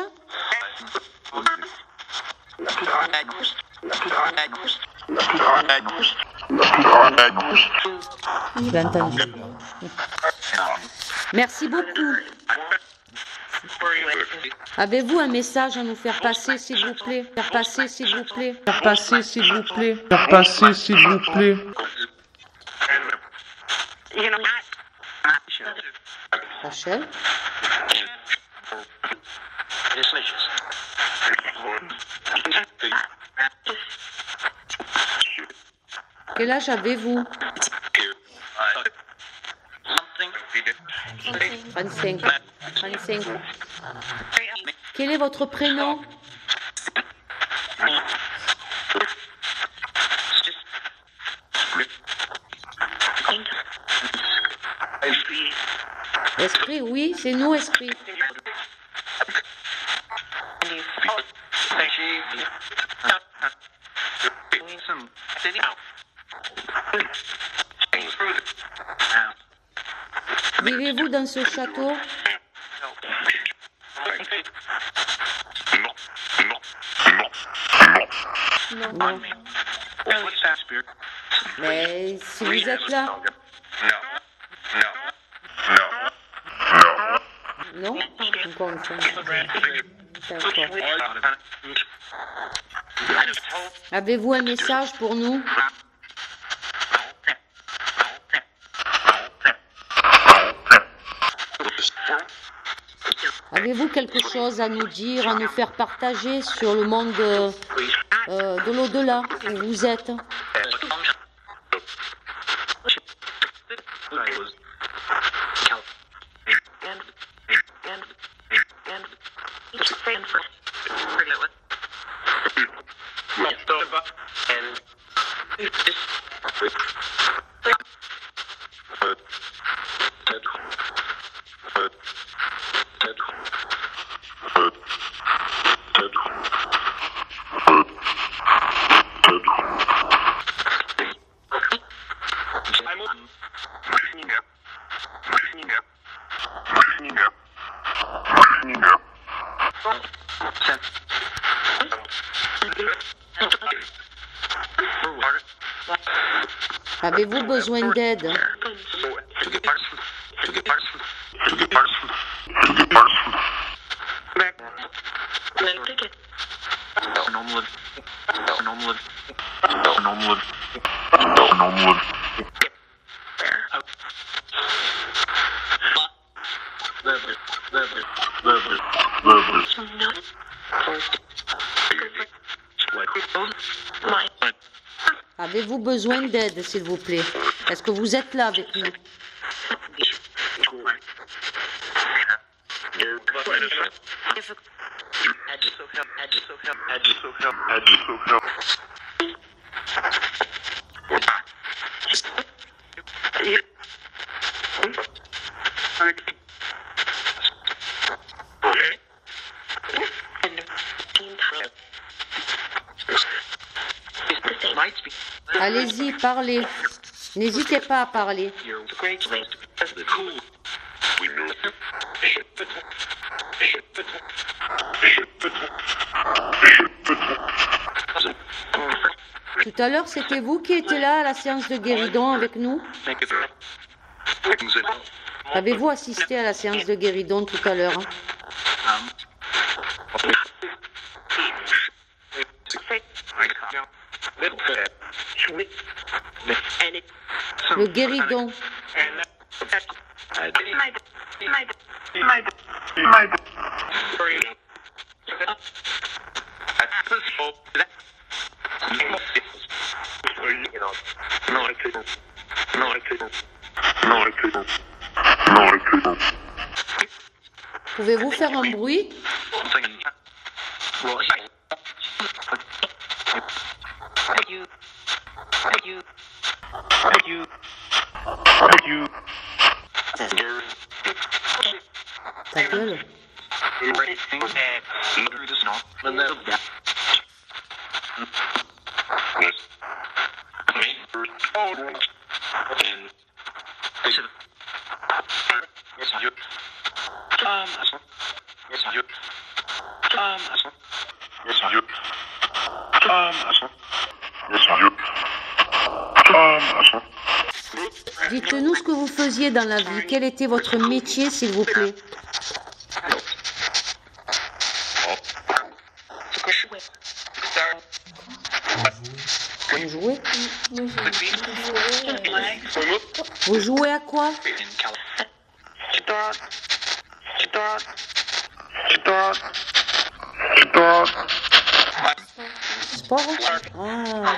Speaker 2: J'ai entendu. Merci beaucoup. Avez-vous un message à nous faire passer, s'il vous plaît? Faire passer, s'il vous plaît. Faire passer, s'il vous plaît. Faire passer, s'il vous plaît. Rachel? Quel âge avez-vous? 35. 35. Quel est votre prénom? Esprit, oui, c'est nous, Esprit. Vivez-vous dans ce château? Non. Mais si vous êtes là? Non? Encore une fois. D'accord. Avez-vous un message pour nous? Avez-vous quelque chose à nous dire, à nous faire partager sur le monde de l'au-delà où vous êtes? Avez-vous besoin d'aide? Avez-vous besoin d'aide, s'il vous plaît? Est-ce que vous êtes là avec nous? Allez-y, parlez. N'hésitez pas à parler. Tout à l'heure, c'était vous qui étiez là à la séance de guéridon avec nous? Avez-vous assisté à la séance de guéridon tout à l'heure? Le guéridon. Pouvez-vous faire un bruit? Ta gueule. Dites-nous ce que vous faisiez dans la vie. Quel était votre métier, s'il vous plaît? Vous jouez? Vous jouez à quoi? Sport? Ah,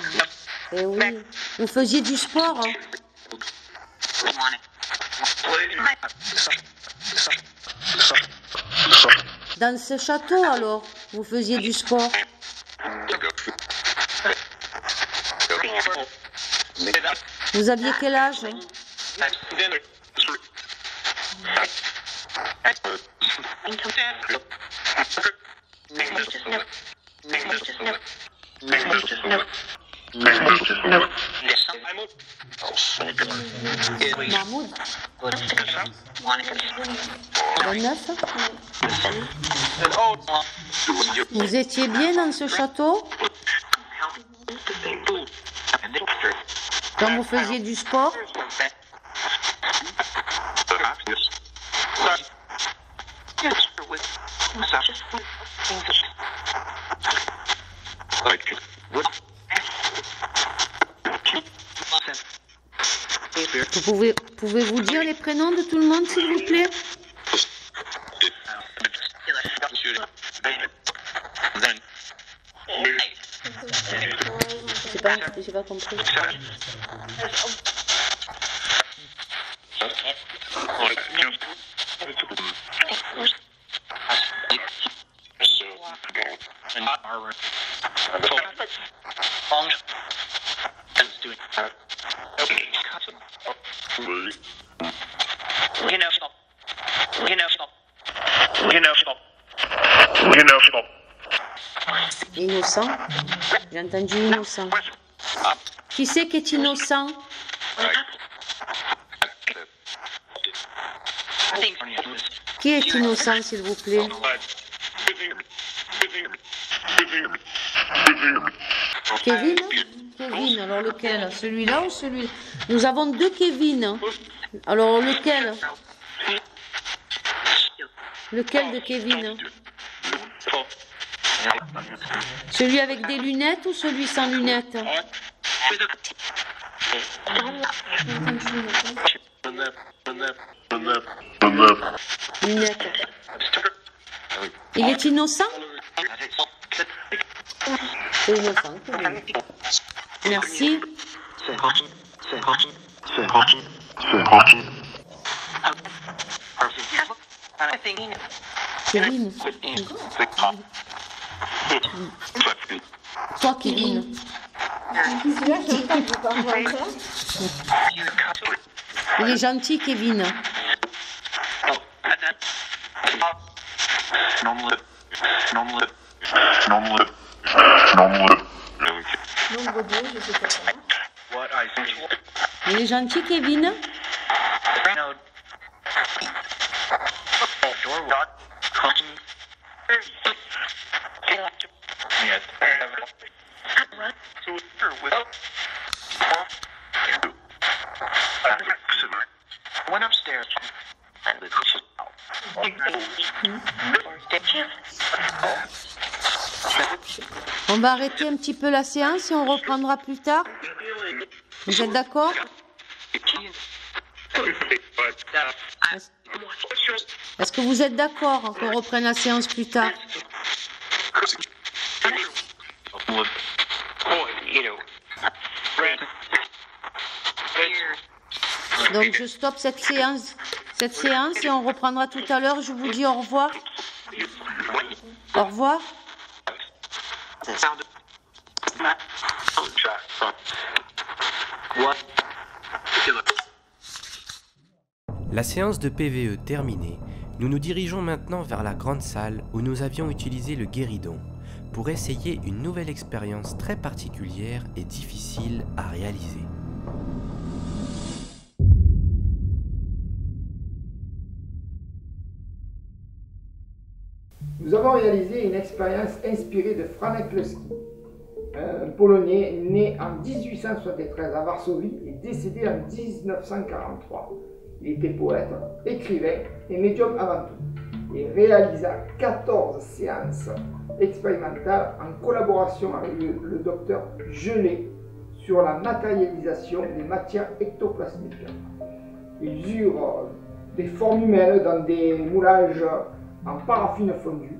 Speaker 2: eh oui. Vous faisiez du sport, hein? Dans ce château, alors, vous faisiez du sport? Vous aviez quel âge? Mahmoud? 29? Vous étiez bien dans ce château? Quand vous faisiez du sport? Pouvez-vous dire les prénoms de tout le monde, s'il vous plaît? J'ai pas compris. Innocent? J'ai entendu innocent. Qui c'est qui est innocent? Qui est innocent, s'il vous plaît? Kevin? Kevin, alors lequel? Celui-là ou celui-là? Nous avons deux Kevin. Alors lequel? Lequel de Kevin? Celui avec des lunettes ou celui sans lunettes? Lunettes. Il est innocent? C'est innocent. Merci. Kevin. Toi, Kevin.
Speaker 3: Celui-là, je sais pas, je pas voir ça.
Speaker 2: Il est gentil, Kevin.
Speaker 3: Nombre 2, je sais pas ça.
Speaker 2: Il est gentil, Kevin. On va arrêter un petit peu la séance et on reprendra plus tard. Vous êtes d'accord? Est-ce que vous êtes d'accord qu'on reprenne la séance plus tard? Donc je stoppe cette séance et on reprendra tout à l'heure. Je vous dis au revoir. Au revoir.
Speaker 6: La séance de PVE terminée, nous nous dirigeons maintenant vers la grande salle où nous avions utilisé le guéridon pour essayer une nouvelle expérience très particulière et difficile à réaliser.
Speaker 1: Nous avons réalisé une expérience inspirée de Franek Leski, un Polonais né en 1873 à Varsovie et décédé en 1943. Il était poète, écrivain et médium avant tout, et réalisa 14 séances expérimentales en collaboration avec le docteur Gelé sur la matérialisation des matières ectoplasmiques. Ils eurent des formes humaines dans des moulages en paraffine fondue,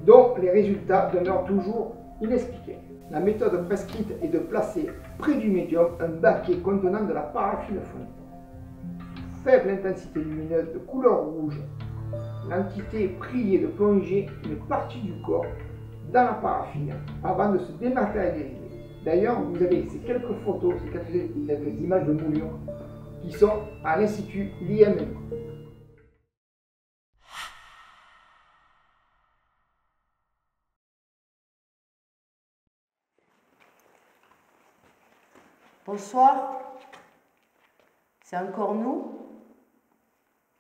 Speaker 1: dont les résultats demeurent toujours inexpliqués. La méthode prescrite est de placer près du médium un baquet contenant de la paraffine fondue. Faible intensité lumineuse de couleur rouge, l'entité priait de plonger une partie du corps dans la paraffine avant de se dématérialiser. D'ailleurs, vous avez ces quelques photos, ces quelques images de moulures qui sont à l'Institut l'IME.
Speaker 2: Bonsoir. C'est encore nous.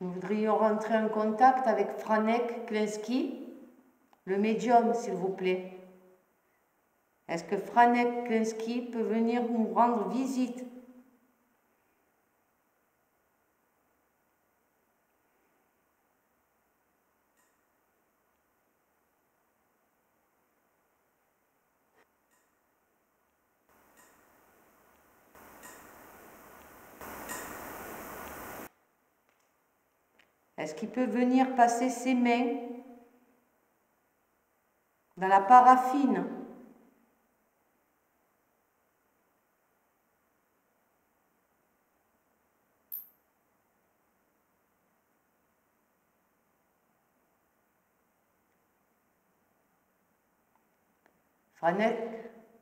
Speaker 2: Nous voudrions rentrer en contact avec Franek Kleński, le médium, s'il vous plaît. Est-ce que Franek Kleński peut venir nous rendre visite? Est-ce qu'il peut venir passer ses mains dans la paraffine? Franek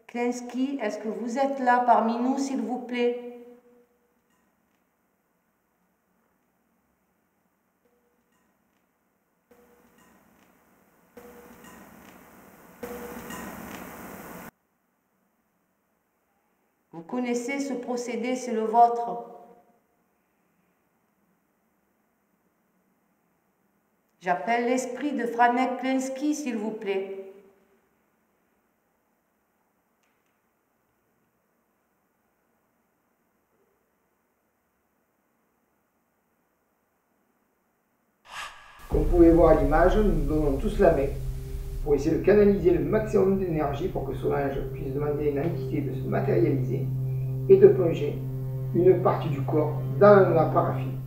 Speaker 2: Kleński, est-ce que vous êtes là parmi nous, s'il vous plaît? Vous connaissez ce procédé, c'est le vôtre. J'appelle l'esprit de Franek Kleński, s'il vous plaît.
Speaker 1: Comme vous pouvez voir à l'image, nous donnons tous la main pour essayer de canaliser le maximum d'énergie pour que Solange puisse demander à une entité de se matérialiser et de plonger une partie du corps dans la paraffine.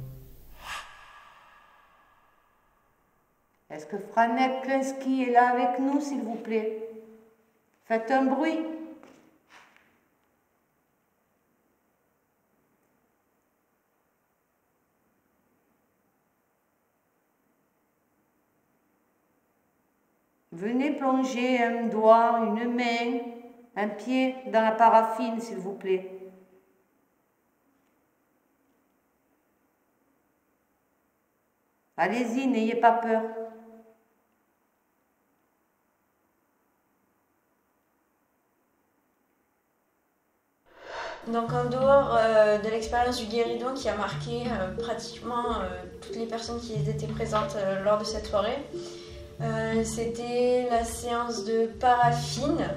Speaker 2: Est-ce que Franek Kleński est là avec nous, s'il vous plaît? Faites un bruit.
Speaker 7: Venez plonger un doigt, une main, un pied dans la paraffine, s'il vous plaît. Allez-y, n'ayez pas peur.
Speaker 11: Donc en dehors de l'expérience du guéridon qui a marqué pratiquement toutes les personnes qui étaient présentes lors de cette soirée, c'était la séance de paraffine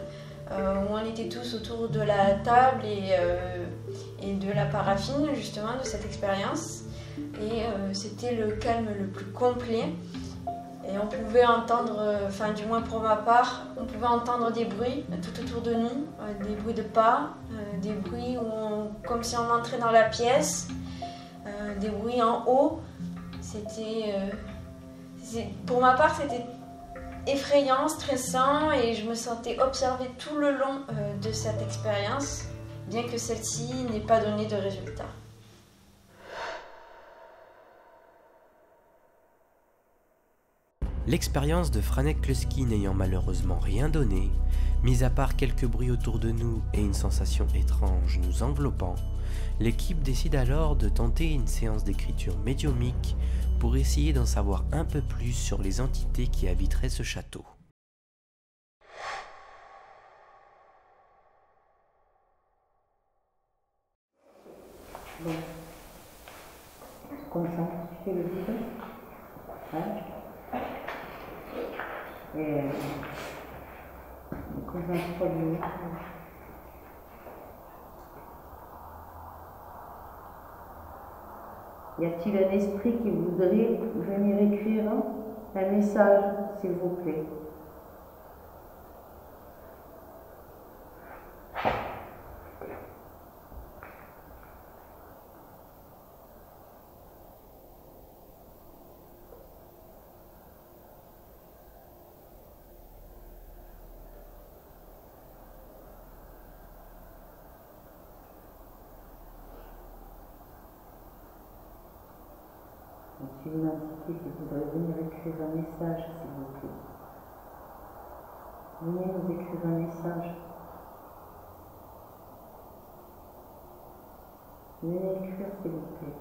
Speaker 11: où on était tous autour de la table et de la paraffine justement de cette expérience. Et c'était le calme le plus complet. Et on pouvait entendre, enfin du moins pour ma part, on pouvait entendre des bruits tout autour de nous, des bruits de pas, des bruits comme si on entrait dans la pièce, des bruits en haut. Pour ma part, c'était effrayant, stressant et je me sentais observée tout le long de cette expérience, bien que celle-ci n'ait pas donné de résultat.
Speaker 6: L'expérience de Franek Kluski n'ayant malheureusement rien donné, mis à part quelques bruits autour de nous et une sensation étrange nous enveloppant, l'équipe décide alors de tenter une séance d'écriture médiumnique pour essayer d'en savoir un peu plus sur les entités qui habiteraient ce château.
Speaker 8: Bon. Comme ça, tu fais le vide. Hein? Et concentre-toi bien. Y a-t-il un esprit qui voudrait venir écrire un message, s'il vous plaît? Y a-t-il une entité qui voudrait venir écrire un message, s'il vous plaît? Venez nous écrire un message. Venez écrire, s'il vous plaît.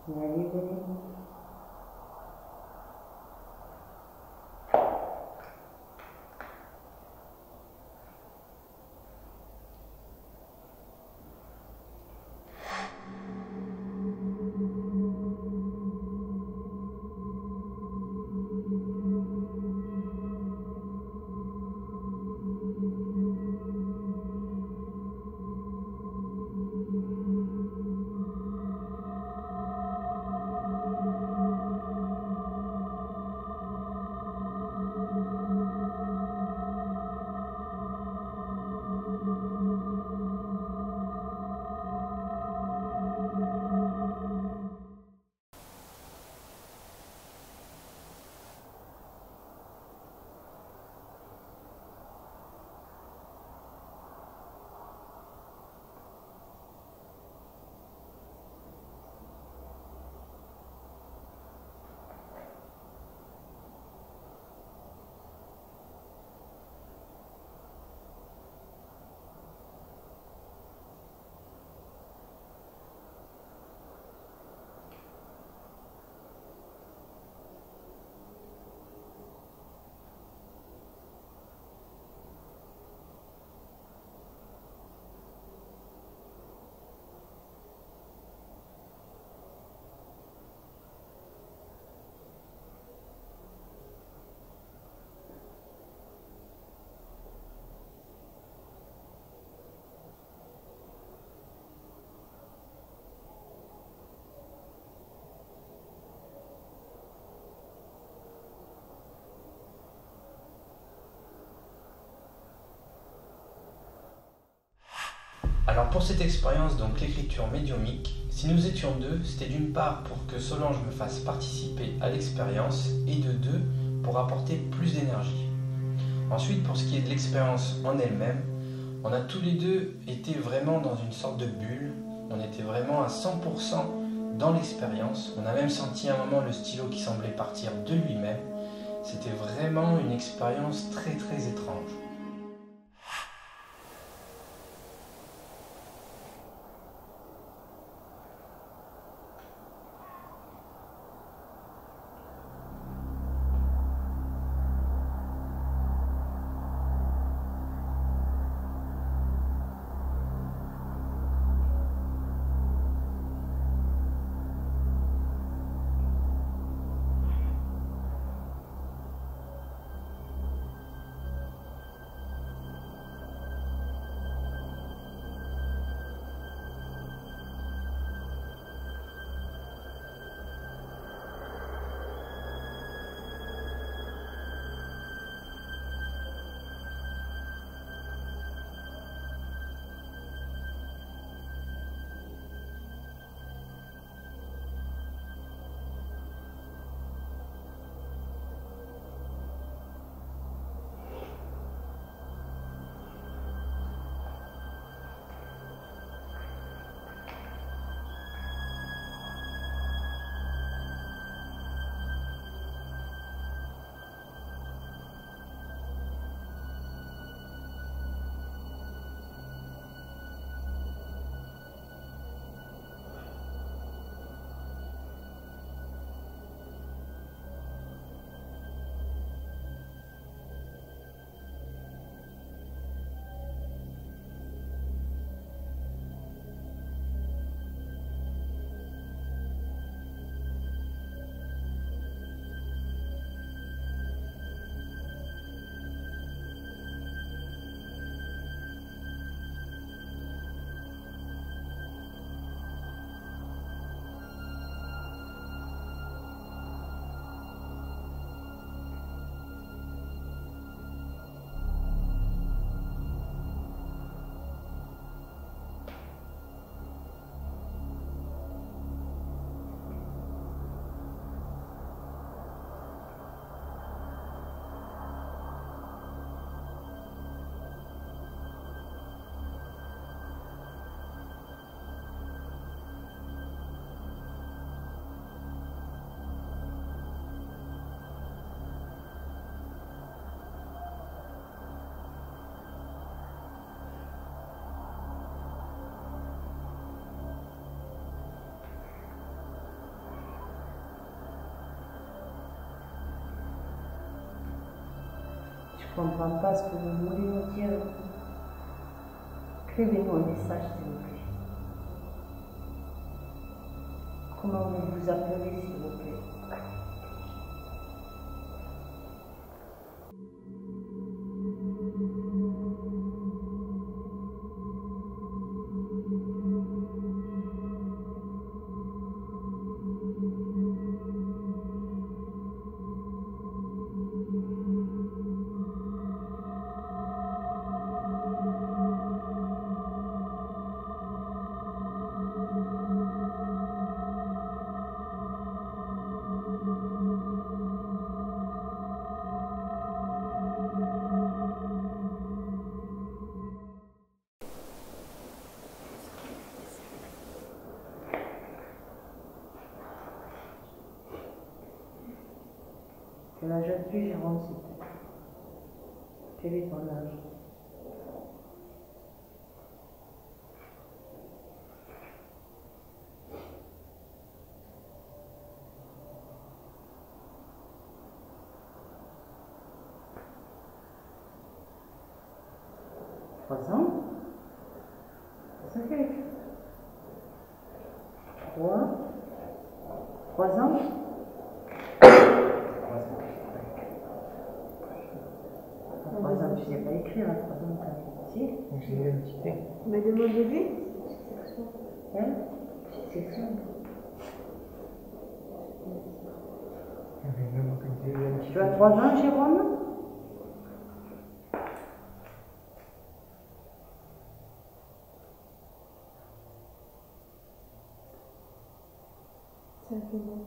Speaker 8: Allez, venez.
Speaker 6: Alors pour cette expérience, donc l'écriture médiumnique, si nous étions deux, c'était d'une part pour que Solange me fasse participer à l'expérience et de deux, pour apporter plus d'énergie. Ensuite, pour ce qui est de l'expérience en elle-même, On a tous les deux été vraiment dans une sorte de bulle. On était vraiment à 100% dans l'expérience. On a même senti à un moment le stylo qui semblait partir de lui-même. C'était vraiment une expérience très très étrange.
Speaker 8: Je ne comprends pas ce que vous voulez nous dire. Écrivez-nous un message, s'il vous plaît. Comment vous vous appelez, s'il vous plaît? Quel âge as-tu, Jérôme, s'il te plaît? Quel est ton âge? Trois ans? C'est ça qu'elle écrit. Trois ans? Tu ne sais pas écrire à 3 ans, t'as dit.
Speaker 1: J'ai l'identité.
Speaker 9: Mais demandez-lui.
Speaker 8: Hein? Petite section. Tu as 3 ans, Jérôme?
Speaker 9: Ça fait bon.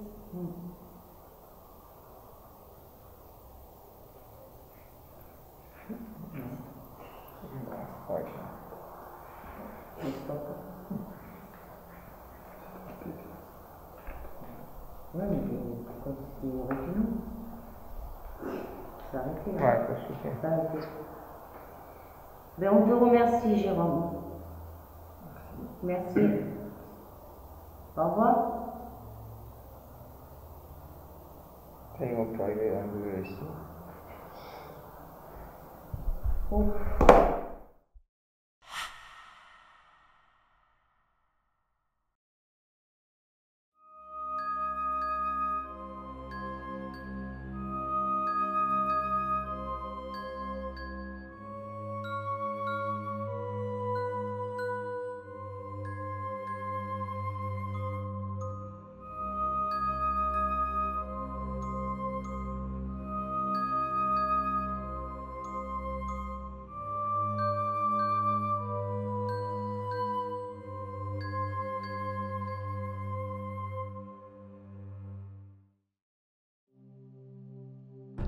Speaker 1: Okay.
Speaker 8: Ouais, mais quand c'est original, ça arrête là.
Speaker 1: Ouais, pas de souci.
Speaker 8: Ça arrête. Ben, on te remercie, Jérôme. Merci. Au revoir.
Speaker 1: Et on peut arriver à un peu ici.
Speaker 8: Oh.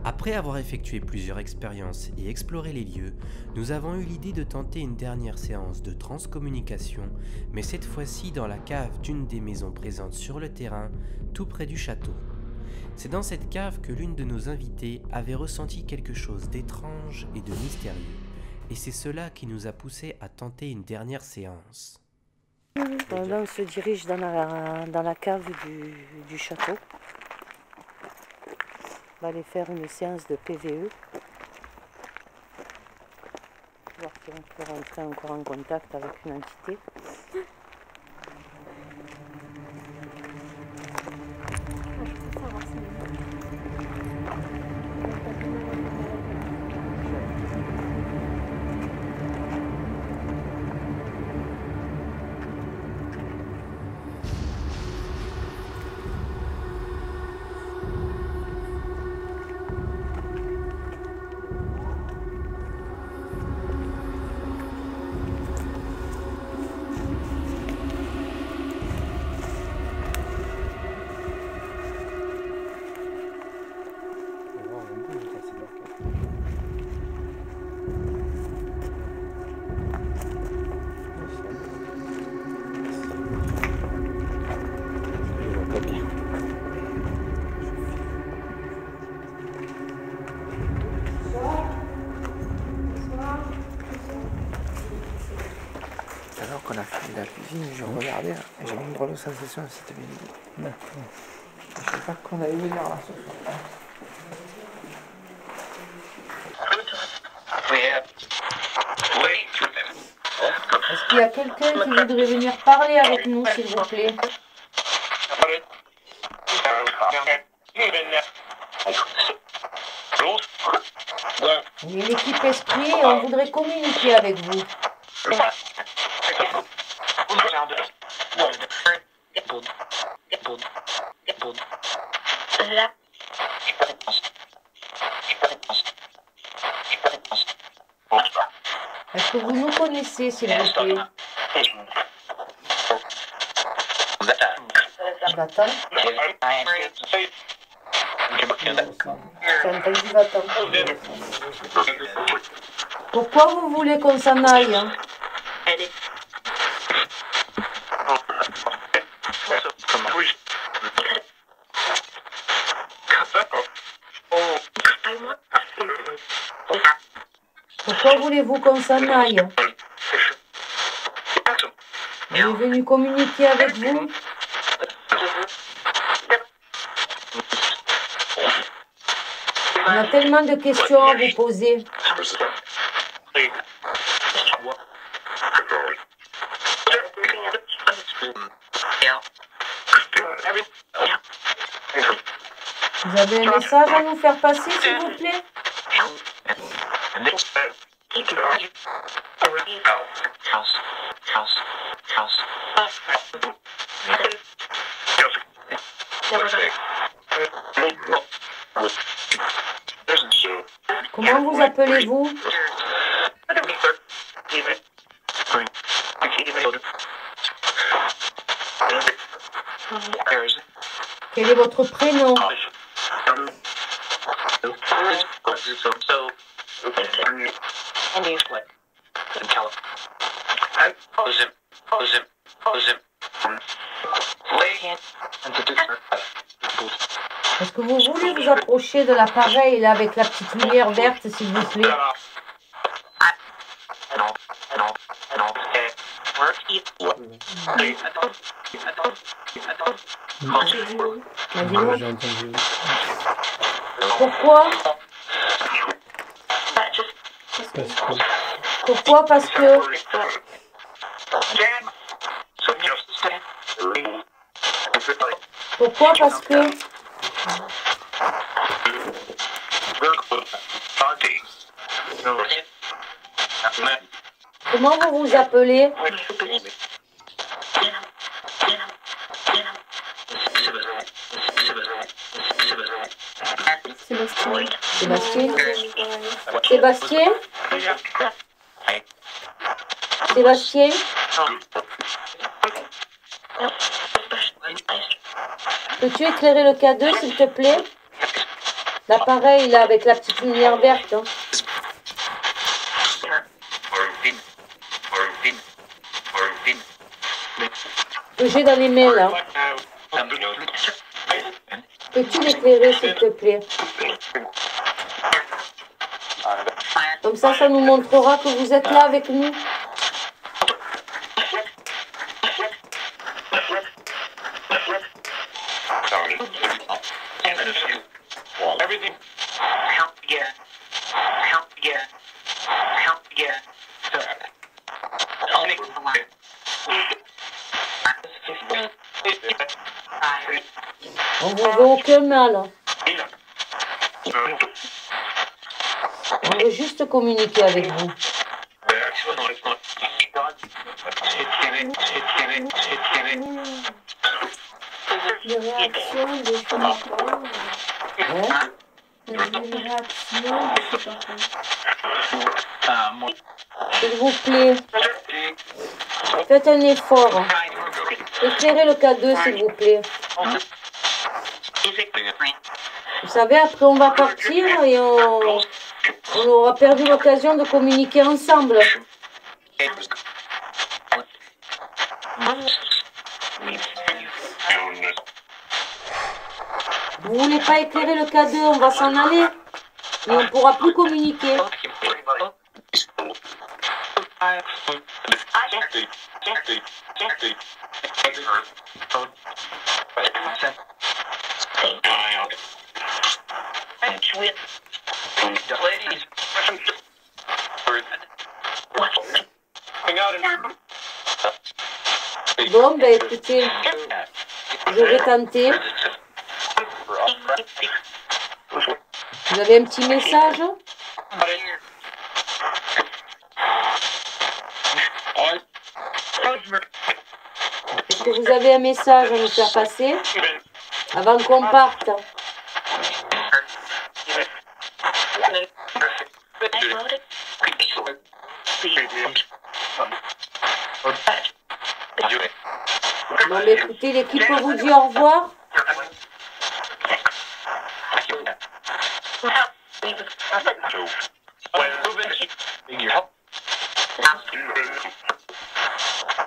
Speaker 6: Après avoir effectué plusieurs expériences et exploré les lieux, nous avons eu l'idée de tenter une dernière séance de transcommunication, mais cette fois-ci dans la cave d'une des maisons présentes sur le terrain, tout près du château. C'est dans cette cave que l'une de nos invitées avait ressenti quelque chose d'étrange et de mystérieux, et c'est cela qui nous a poussé à tenter une dernière séance.
Speaker 7: Là, on se dirige dans la cave du château. On va aller faire une séance de PVE. Voir si on peut rentrer encore en contact avec une entité.
Speaker 1: Alors qu'on a fait la cuisine, je regardais et j'ai eu une drôle de sensation à cette vidéo. Je ne sais pas qu'on allait venir là ce soir.
Speaker 7: Est-ce qu'il y a quelqu'un qui voudrait venir parler avec nous, s'il vous plaît? Il y a l'équipe esprit et on voudrait communiquer avec vous. Est-ce que vous nous connaissez, s'il vous plaît? Va-t'en. J'ai entendu va-t'en. Pourquoi vous voulez qu'on s'en aille, hein? Pourquoi voulez-vous qu'on s'en aille? On est venu communiquer avec vous. On a tellement de questions à vous poser. Vous avez un message à nous faire passer, s'il vous plaît? Comment vous appelez-vous? Quel est votre prénom?
Speaker 2: Est-ce que vous voulez vous approcher de l'appareil là avec la petite lumière verte, s'il vous plaît?
Speaker 5: J'ai entendu.
Speaker 2: Pourquoi? Pourquoi? Parce que... Pourquoi? Parce que... Comment vous vous appelez? Sébastien? Sébastien? Sébastien? Peux-tu éclairer le K2 s'il te plaît? L'appareil là avec la petite lumière verte. Hein. Que j'ai dans les mains là. Peux-tu l'éclairer s'il te plaît? Comme ça nous montrera que vous êtes là avec nous. On vous veut aucun mal. On veut juste communiquer avec vous.
Speaker 9: Les réactions de ce matin.
Speaker 2: Hein?
Speaker 9: Les réactions de ce matin.
Speaker 2: S'il vous plaît, faites un effort. Éclairez le K2 s'il vous plaît. Vous savez, après on va partir et on aura perdu l'occasion de communiquer ensemble. Vous voulez pas éclairer le K2, on va s'en aller et on pourra plus communiquer. Bon, ben écoutez, je vais tenter. Vous avez un petit message? Est-ce que vous avez un message à nous faire passer avant qu'on parte? Bon, ben écoutez, l'équipe vous dit au revoir.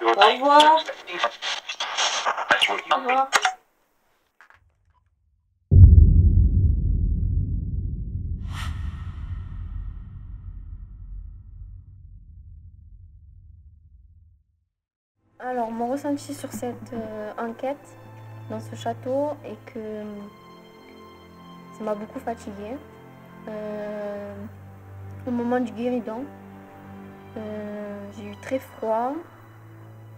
Speaker 2: Au revoir. Au revoir.
Speaker 9: Alors, mon ressenti sur cette enquête dans ce château est que ça m'a beaucoup fatiguée. Au moment du guéridon, j'ai eu très froid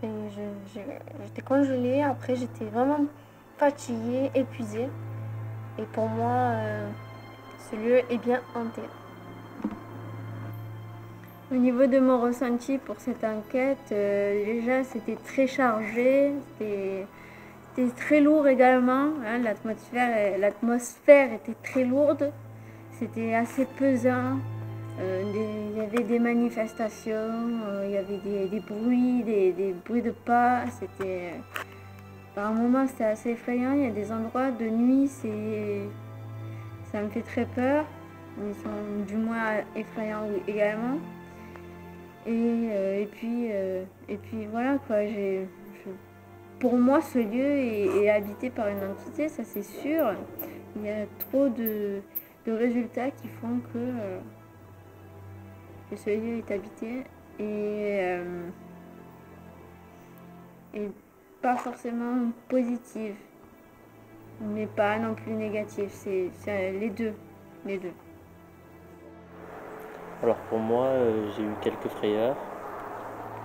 Speaker 9: et j'étais congelée. Après, j'étais vraiment fatiguée, épuisée. Et pour moi, ce lieu est bien hanté. Au niveau de mon ressenti pour cette enquête, déjà c'était très chargé, c'était très lourd également, hein, l'atmosphère était très lourde, c'était assez pesant, il y avait des manifestations, il y avait des bruits, des bruits de pas, par un moment c'était assez effrayant, il y a des endroits de nuit, ça me fait très peur, ils sont du moins effrayants également. Et et puis voilà quoi. Pour moi, ce lieu est habité par une entité, ça c'est sûr. Il y a trop de résultats qui font que ce lieu est habité et pas forcément positive, mais pas non plus négative. C'est les deux.
Speaker 4: Alors pour moi, j'ai eu quelques frayeurs.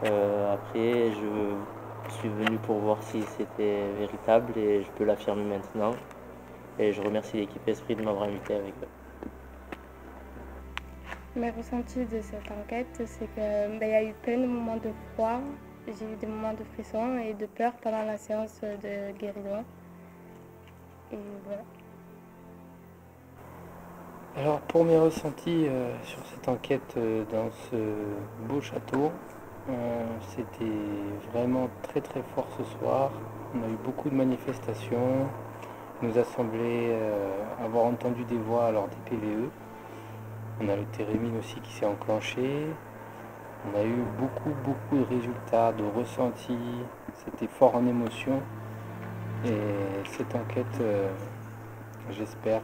Speaker 4: Après, je suis venu pour voir si c'était véritable et je peux l'affirmer maintenant. Et je remercie l'équipe Esprit de m'avoir invité avec eux.
Speaker 9: Mes ressentis de cette enquête, c'est qu'il y a eu plein de moments de froid, j'ai eu des moments de frisson et de peur pendant la séance de guérison. Et voilà.
Speaker 6: Alors pour mes ressentis sur cette enquête dans ce beau château, c'était vraiment très très fort ce soir. On a eu beaucoup de manifestations. Il nous a semblé avoir entendu des voix lors des PVE. On a le térémine aussi qui s'est enclenché. On a eu beaucoup de résultats, de ressentis. C'était fort en émotion. Et cette enquête, j'espère,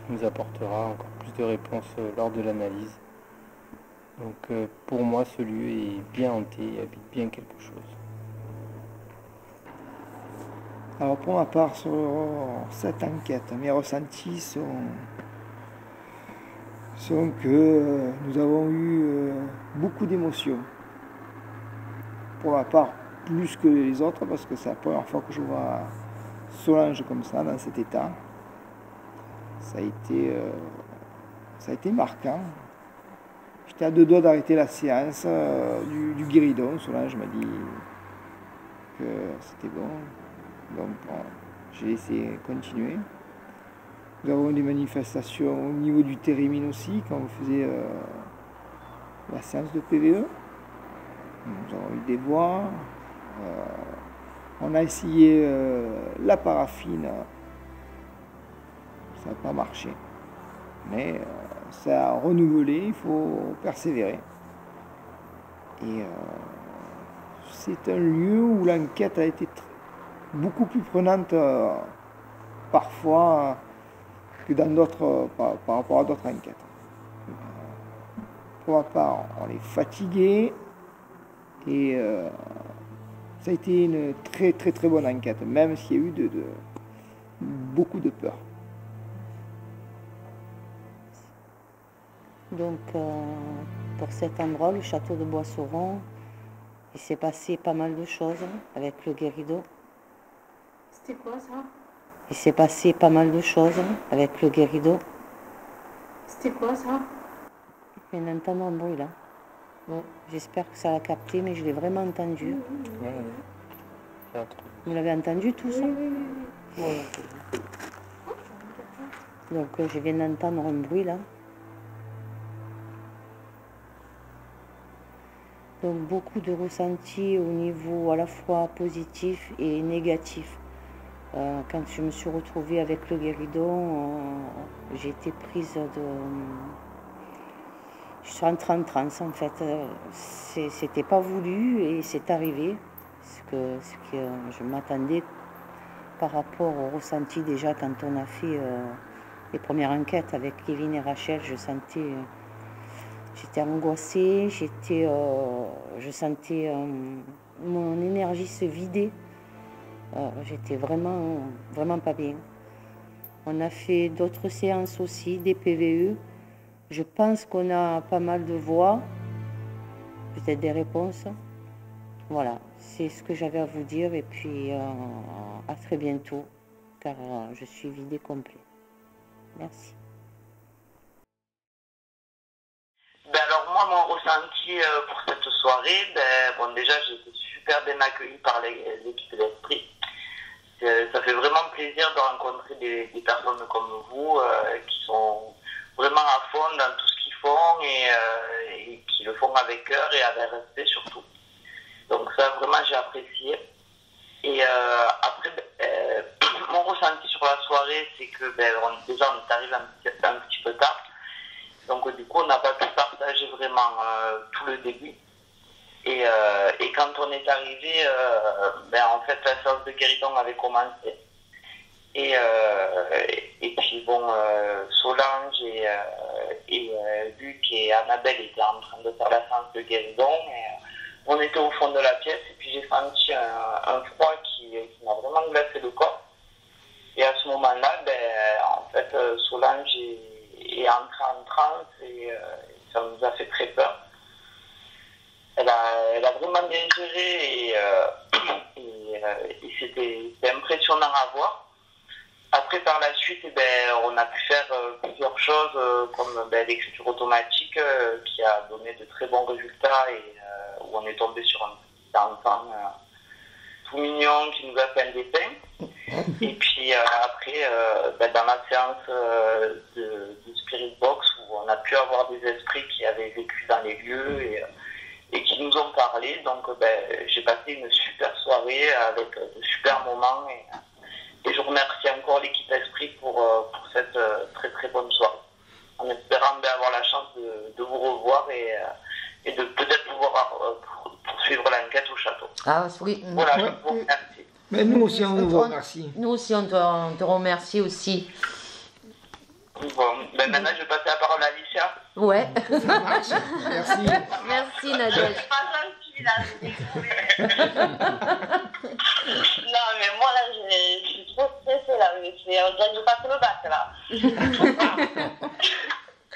Speaker 6: nous apportera encore plus de réponses lors de l'analyse. Donc pour moi, ce lieu est bien hanté et habite bien quelque chose.
Speaker 1: Alors pour ma part, sur cette enquête, mes ressentis sont que nous avons eu beaucoup d'émotions. Pour ma part, plus que les autres, parce que c'est la première fois que je vois Solange comme ça, dans cet état. Ça a été marquant. J'étais à 2 doigts d'arrêter la séance du guéridon. Solange m'a dit que c'était bon. Donc bon, j'ai laissé continuer. Nous avons eu des manifestations au niveau du térémine aussi, quand on faisait la séance de PVE. Nous avons eu des voix. On a essayé la paraffine. Ça n'a pas marché. Mais ça a renouvelé, il faut persévérer. Et c'est un lieu où l'enquête a été beaucoup plus prenante parfois que dans d'autres, par rapport à d'autres enquêtes. Pour ma part, on est fatigué et ça a été une très bonne enquête, même s'il y a eu beaucoup de peur.
Speaker 7: Donc, pour cet endroit, le château de Boissauron, il s'est passé pas mal de choses avec le guéridon.
Speaker 9: C'était quoi ça?
Speaker 7: Il s'est passé pas mal de choses avec le guéridon.
Speaker 9: C'était quoi ça?
Speaker 7: Je viens d'entendre un bruit là. Bon, j'espère que ça l'a capté, mais je l'ai vraiment entendu.
Speaker 4: Oui.
Speaker 7: Vous l'avez entendu tout ça?
Speaker 9: Oui.
Speaker 7: Donc, je viens d'entendre un bruit là. Donc beaucoup de ressentis au niveau à la fois positif et négatif. Quand je me suis retrouvée avec le guéridon, j'ai été prise de... Je suis rentrée en transe en fait. C'était pas voulu et c'est arrivé. Ce que je m'attendais par rapport au ressenti déjà quand on a fait les premières enquêtes avec Kevin et Rachel, je sentais... J'étais angoissée, je sentais mon énergie se vider. J'étais vraiment pas bien. On a fait d'autres séances aussi, des PVE. Je pense qu'on a pas mal de voix, peut-être des réponses. Voilà, c'est ce que j'avais à vous dire et puis à très bientôt, car je suis vidée complet. Merci.
Speaker 12: Alors moi, mon ressenti pour cette soirée, déjà j'ai été super bien accueillie par l'équipe d'Esprit. Ça fait vraiment plaisir de rencontrer des personnes comme vous qui sont vraiment à fond dans tout ce qu'ils font et qui le font avec cœur et avec respect surtout. Donc ça vraiment j'ai apprécié. Et après, mon ressenti sur la soirée, c'est que déjà on est arrivé un petit peu tard. Donc du coup, on n'a pas pu partager vraiment tout le début. Et quand on est arrivé, en fait, la séance de guérison avait commencé. Et puis bon, Solange et Luc et Annabelle étaient en train de faire la séance de guérison. Et, on était au fond de la pièce et puis j'ai senti un froid qui m'a vraiment glacé le corps. Et à ce moment-là, en fait, Solange est entrée en transe et ça nous a fait très peur. Elle a vraiment bien géré et c'était impressionnant à voir. Après, par la suite, on a pu faire plusieurs choses comme l'écriture automatique qui a donné de très bons résultats et où on est tombé sur un petit enfant tout mignon qui nous a fait un dessin. Et puis après, dans la séance de Spirit Box où on a pu avoir des esprits qui avaient vécu dans les lieux et qui nous ont parlé. Donc j'ai passé une super soirée avec de super moments et je remercie encore l'équipe Esprit pour cette très très bonne soirée. En espérant avoir la chance de vous revoir et de peut-être pouvoir poursuivre l'enquête au château.
Speaker 2: Ah oui.
Speaker 12: Voilà, je vous remercie.
Speaker 1: Mais nous aussi, on vous remercie.
Speaker 2: Nous aussi, on te remercie aussi.
Speaker 12: Bon, maintenant, je vais passer la parole à Alicia.
Speaker 2: Ouais.
Speaker 1: Ça marche. Merci.
Speaker 2: Merci, Nadège.
Speaker 12: Je suis pas gentille, là, je suis désolée. Non, mais moi, là, je suis trop stressée, là. On dirait que je passe le bac, là.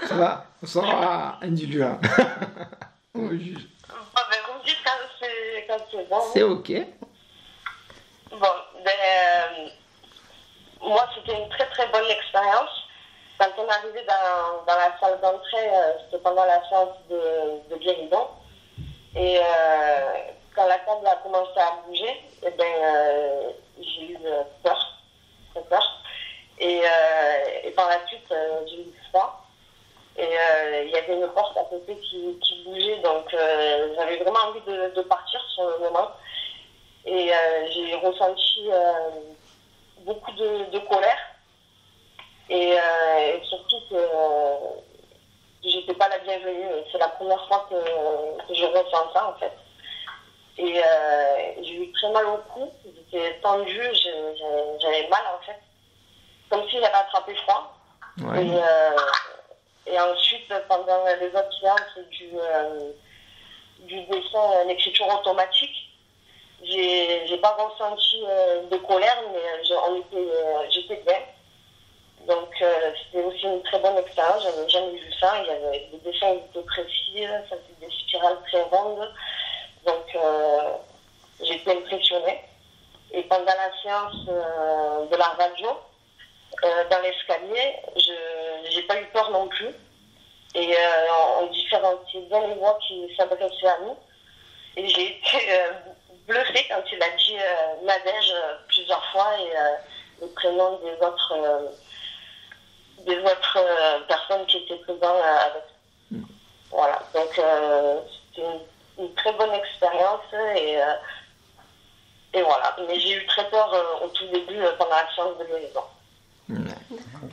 Speaker 1: Ça va, on sera indulgent. On juge.
Speaker 12: Bon, vous me dites quand c'est bon.
Speaker 1: C'est ok.
Speaker 12: Bon, moi, c'était une très très bonne expérience. Quand on est arrivé dans la salle d'entrée, c'était pendant la séance de guérison. Et quand la table a commencé à bouger, j'ai eu peur, très peur. Et par la suite, j'ai eu froid. Et il y avait une porte à côté qui bougeait, donc j'avais vraiment envie de partir sur le moment. Et j'ai ressenti beaucoup de colère. Et surtout que j'étais pas la bienvenue. C'est la première fois que je ressens ça, en fait. Et j'ai eu très mal au cou. J'étais tendue, j'avais mal, en fait. Comme si j'avais attrapé froid. Ouais. Et ensuite, pendant les autres séances du dessin, l'écriture automatique, j'ai pas ressenti de colère, mais j'étais bien. Donc c'était aussi une très bonne expérience, j'avais jamais vu ça. Il y avait des dessins qui étaient précis, ça c'était des spirales très rondes. Donc j'étais impressionnée. Et pendant la séance de la radio, dans l'escalier, j'ai pas eu peur non plus. Et on différenciait bien les voix qui s'adressaient à nous. Et j'ai été bluffée quand il a dit Nadège plusieurs fois et le prénom des autres personnes qui étaient présentes avec nous. Voilà, donc c'était une très bonne expérience et voilà. Mais j'ai eu très peur au tout début pendant la séance de guérison.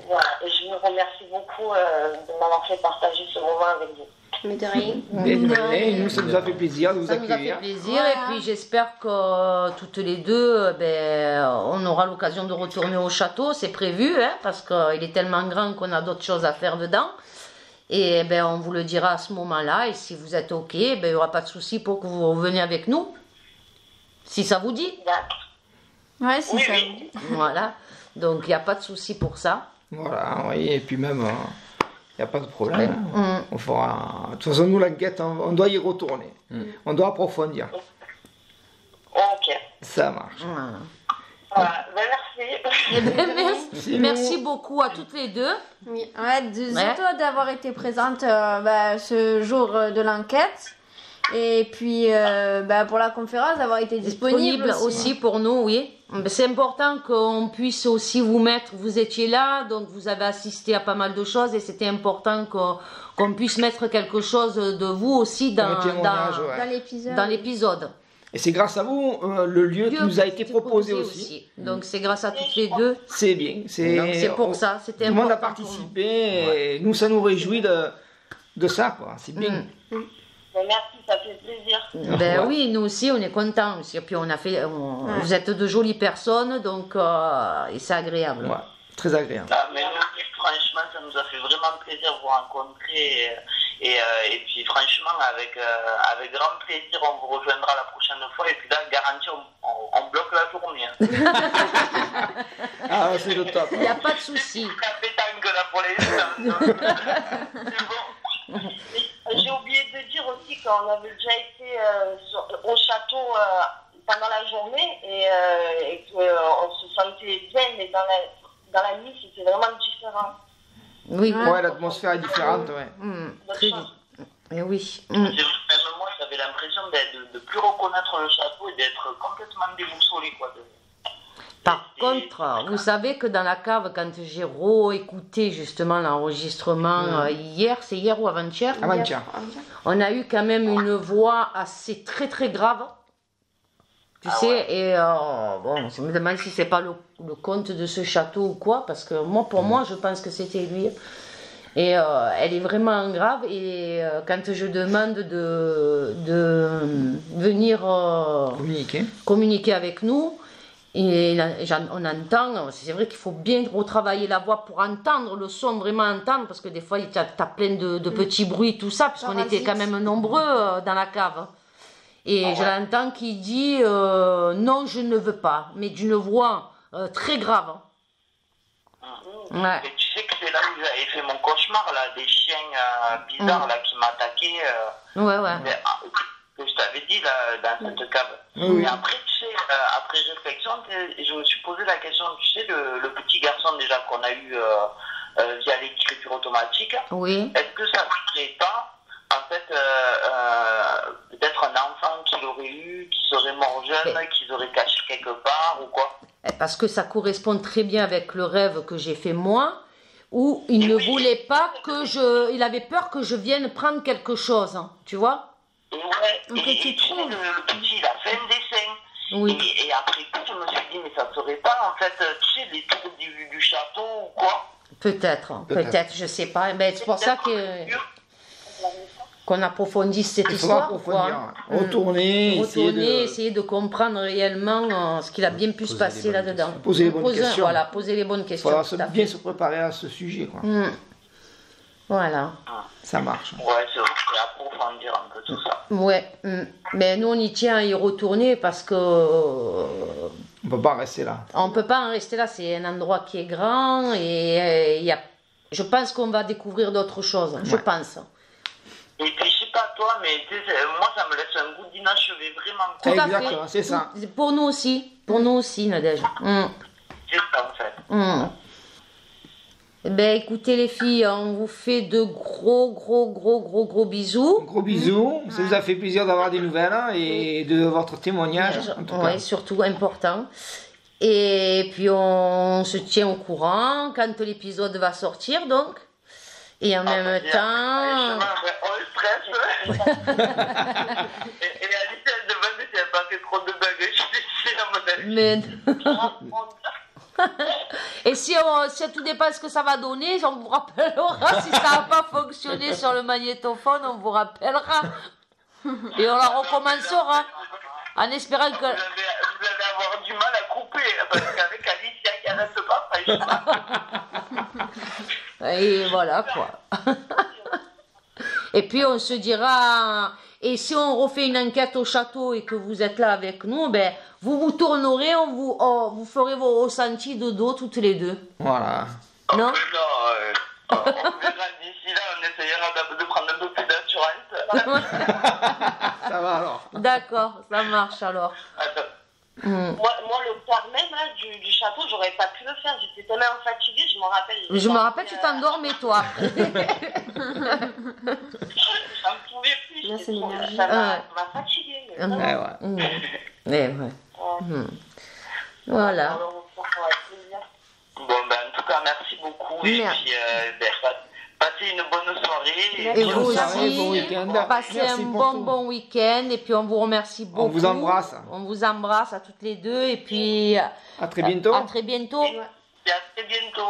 Speaker 12: Voilà, et je vous remercie beaucoup de m'avoir fait partager ce moment avec vous.
Speaker 11: Mais de rien.
Speaker 1: Nous, ça nous a fait plaisir de vous accueillir.
Speaker 2: Ça nous a fait plaisir et puis j'espère que toutes les deux, on aura l'occasion de retourner au château, c'est prévu, parce qu'il est tellement grand qu'on a d'autres choses à faire dedans. Et on vous le dira à ce moment-là, et si vous êtes ok, il n'y aura pas de souci pour que vous reveniez avec nous, si ça vous dit.
Speaker 11: Ouais, si ça vous dit.
Speaker 2: Voilà, donc il n'y a pas de souci pour ça.
Speaker 1: Voilà, oui, et puis même... Il n'y a pas de problème. On fera... De toute façon, nous, l'enquête, on doit y retourner. On doit approfondir.
Speaker 12: Ok.
Speaker 1: Ça marche.
Speaker 12: Voilà. Merci.
Speaker 2: Merci beaucoup à toutes les deux.
Speaker 11: Oui. Surtout d'avoir été présente ce jour de l'enquête. Et puis pour la conférence, d'avoir été disponible
Speaker 2: aussi pour nous, oui. C'est important qu'on puisse aussi vous mettre, vous étiez là, donc vous avez assisté à pas mal de choses et c'était important qu'on puisse mettre quelque chose de vous aussi dans l'épisode.
Speaker 1: Et c'est grâce à vous, le lieu qui nous a été proposé aussi.
Speaker 2: Donc c'est grâce à toutes les deux.
Speaker 1: C'est bien.
Speaker 2: C'est pour ça, c'était important.
Speaker 1: Tout le monde a participé et nous, ça nous réjouit de ça, quoi. C'est bien.
Speaker 12: Merci, ça fait plaisir.
Speaker 2: Ben oui, nous aussi, on est contents. Et puis vous êtes de jolies personnes, donc c'est agréable.
Speaker 1: Ouais, très agréable.
Speaker 12: Mais franchement, ça nous a fait vraiment plaisir de vous rencontrer. Et puis franchement, avec grand plaisir, on vous rejoindra la prochaine fois. Et puis là, garantie, on bloque la journée.
Speaker 1: Ah, c'est le top.
Speaker 2: Il n'y a pas de souci.
Speaker 12: J'ai oublié de dire aussi qu'on avait déjà été au château pendant la journée et qu'on se sentait bien, mais dans la nuit, c'était vraiment différent.
Speaker 2: Oui,
Speaker 1: ouais, l'atmosphère est différente, ouais.
Speaker 2: Très bien. Et oui.
Speaker 12: Même moi, j'avais l'impression de ne plus reconnaître le château et d'être complètement déboussolé, quoi.
Speaker 2: Par contre, vous savez que dans la cave, quand j'ai réécouté justement l'enregistrement hier, c'est hier ou avant-hier ?
Speaker 1: Avant-hier.
Speaker 2: On a eu quand même une voix assez très très grave. Tu sais, et bon, je me demande si c'est pas le comte de ce château ou quoi, parce que pour moi, je pense que c'était lui. Et elle est vraiment grave, et quand je demande de venir communiquer avec nous, et on entend, c'est vrai qu'il faut bien retravailler la voix pour entendre le son, vraiment entendre, parce que des fois, t'as plein de petits bruits, tout ça, puisqu'on était quand même nombreux dans la cave. Et je l'entends qui dit non, je ne veux pas, mais d'une voix très grave.
Speaker 12: Ouais. Et tu sais que c'est là où j'avais fait mon cauchemar, là, des chiens bizarres là, qui m'attaquaient. Que je t'avais dit là, dans cette cave. Et après, tu sais, après réflexion, je me suis posé la question, tu sais, le petit garçon déjà qu'on a eu via l'écriture automatique, est-ce que ça ne serait pas en fait peut-être un enfant qu'il aurait eu, qui serait mort jeune, qu'ils auraient caché quelque part ou quoi?
Speaker 2: Parce que ça correspond très bien avec le rêve que j'ai fait moi, où il ne voulait pas il avait peur que je vienne prendre quelque chose, hein, tu vois?
Speaker 12: Et le petit, il a fait un dessin. Et après tout, je me suis dit, mais ça ne serait pas, en fait, tu sais, les tours du château ou quoi? Peut-être,
Speaker 2: je sais pas. Mais c'est pour ça qu'on approfondisse cette histoire.
Speaker 1: Retourner,
Speaker 2: essayer de comprendre réellement ce qu'il a bien pu se passer là-dedans.
Speaker 1: Poser les bonnes questions.
Speaker 2: Voilà, poser les bonnes questions.
Speaker 1: Il faudra bien se préparer à ce sujet, quoi.
Speaker 2: Voilà.
Speaker 1: Ça marche.
Speaker 12: Ouais, c'est approfondir un peu tout ça.
Speaker 2: Ouais, mais nous on y tient à y retourner parce que...
Speaker 1: on peut pas en rester là.
Speaker 2: On peut pas en rester là, c'est un endroit qui est grand et je pense qu'on va découvrir d'autres choses, je pense.
Speaker 12: Et puis je sais pas toi, mais moi ça me laisse un goût d'inachevé vraiment.
Speaker 2: Tout à
Speaker 1: fait, c'est ça.
Speaker 2: Pour nous aussi, Nadège.
Speaker 12: C'est ça en fait.
Speaker 2: Ben écoutez les filles, on vous fait de gros bisous.
Speaker 1: Gros bisous, ça vous a fait plaisir d'avoir des nouvelles et de votre témoignage.
Speaker 2: Oui, surtout important. Et puis on se tient au courant quand l'épisode va sortir donc. Et en même temps...
Speaker 12: On stresse. Et Alice, elle demande si elle n'a pas fait trop de bugs. Je suis à mon avis.
Speaker 2: Mais... Et si tout dépend de ce que ça va donner, on vous rappellera. Si ça n'a pas fonctionné sur le magnétophone, on vous rappellera. Et on la recommencera. En espérant que... Vous
Speaker 12: allez avoir du mal à couper. Parce qu'avec Alicia, il ne reste pas franchement.
Speaker 2: Et voilà quoi. Et puis on se dira... Et si on refait une enquête au château et que vous êtes là avec nous, ben, vous tournerez, vous ferez vos ressentis de dos toutes les deux.
Speaker 1: Voilà.
Speaker 2: Non?
Speaker 12: On verra d'ici là, on essayera de prendre un peu plus d'assurance.
Speaker 1: Ça va alors.
Speaker 2: D'accord, ça marche alors.
Speaker 12: Moi, le soir même là, du château, j'aurais pas pu le faire. J'étais tellement fatiguée, je me rappelle.
Speaker 2: Je me rappelle, tu t'endormais toi.
Speaker 12: J'en pouvais plus.
Speaker 11: Là, c'est l'énergie.
Speaker 12: Ça m'a fatiguée.
Speaker 2: Voilà.
Speaker 12: Bon, ben, en tout cas, merci beaucoup.
Speaker 2: Merci.
Speaker 12: Et puis, Passez une bonne soirée.
Speaker 2: Et vous aussi,
Speaker 1: bon week-end.
Speaker 2: passez
Speaker 1: Merci
Speaker 2: un
Speaker 1: pour tout.
Speaker 2: bon week-end. Et puis on vous remercie beaucoup.
Speaker 1: On vous embrasse.
Speaker 2: On vous embrasse à toutes les deux. Et puis
Speaker 1: À très bientôt.
Speaker 2: à très bientôt.
Speaker 12: Et à très bientôt.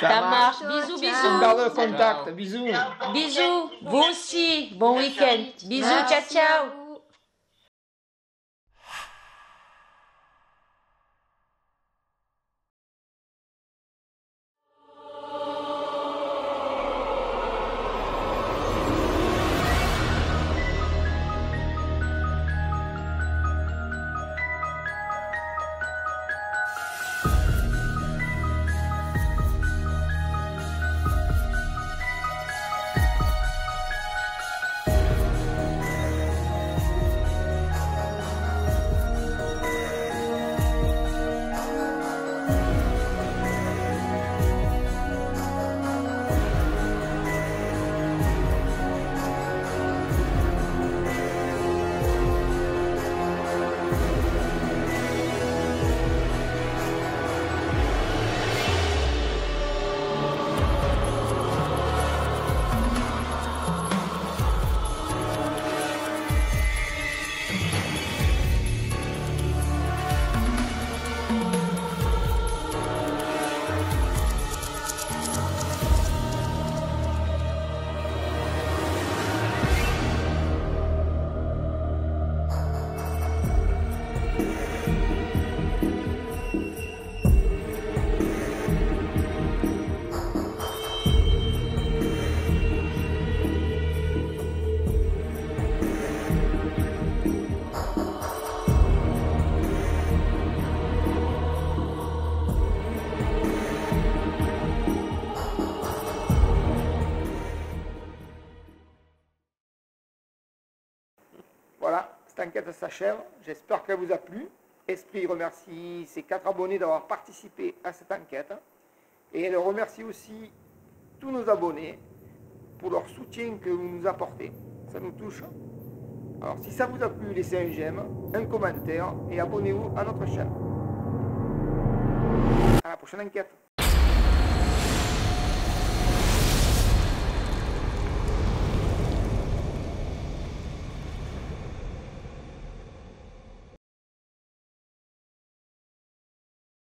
Speaker 2: Ça marche. Bisous, bisous.
Speaker 1: On garde le contact. Bisous.
Speaker 2: Bisous. Vous aussi. Bon week-end. Bisous. Ciao, ciao.
Speaker 1: Voilà, cette enquête s'achève. J'espère qu'elle vous a plu. Esprit remercie ses 4 abonnés d'avoir participé à cette enquête. Et elle remercie aussi tous nos abonnés pour leur soutien que vous nous apportez. Ça nous touche. Alors si ça vous a plu, laissez un j'aime, un commentaire et abonnez-vous à notre chaîne. À la prochaine enquête.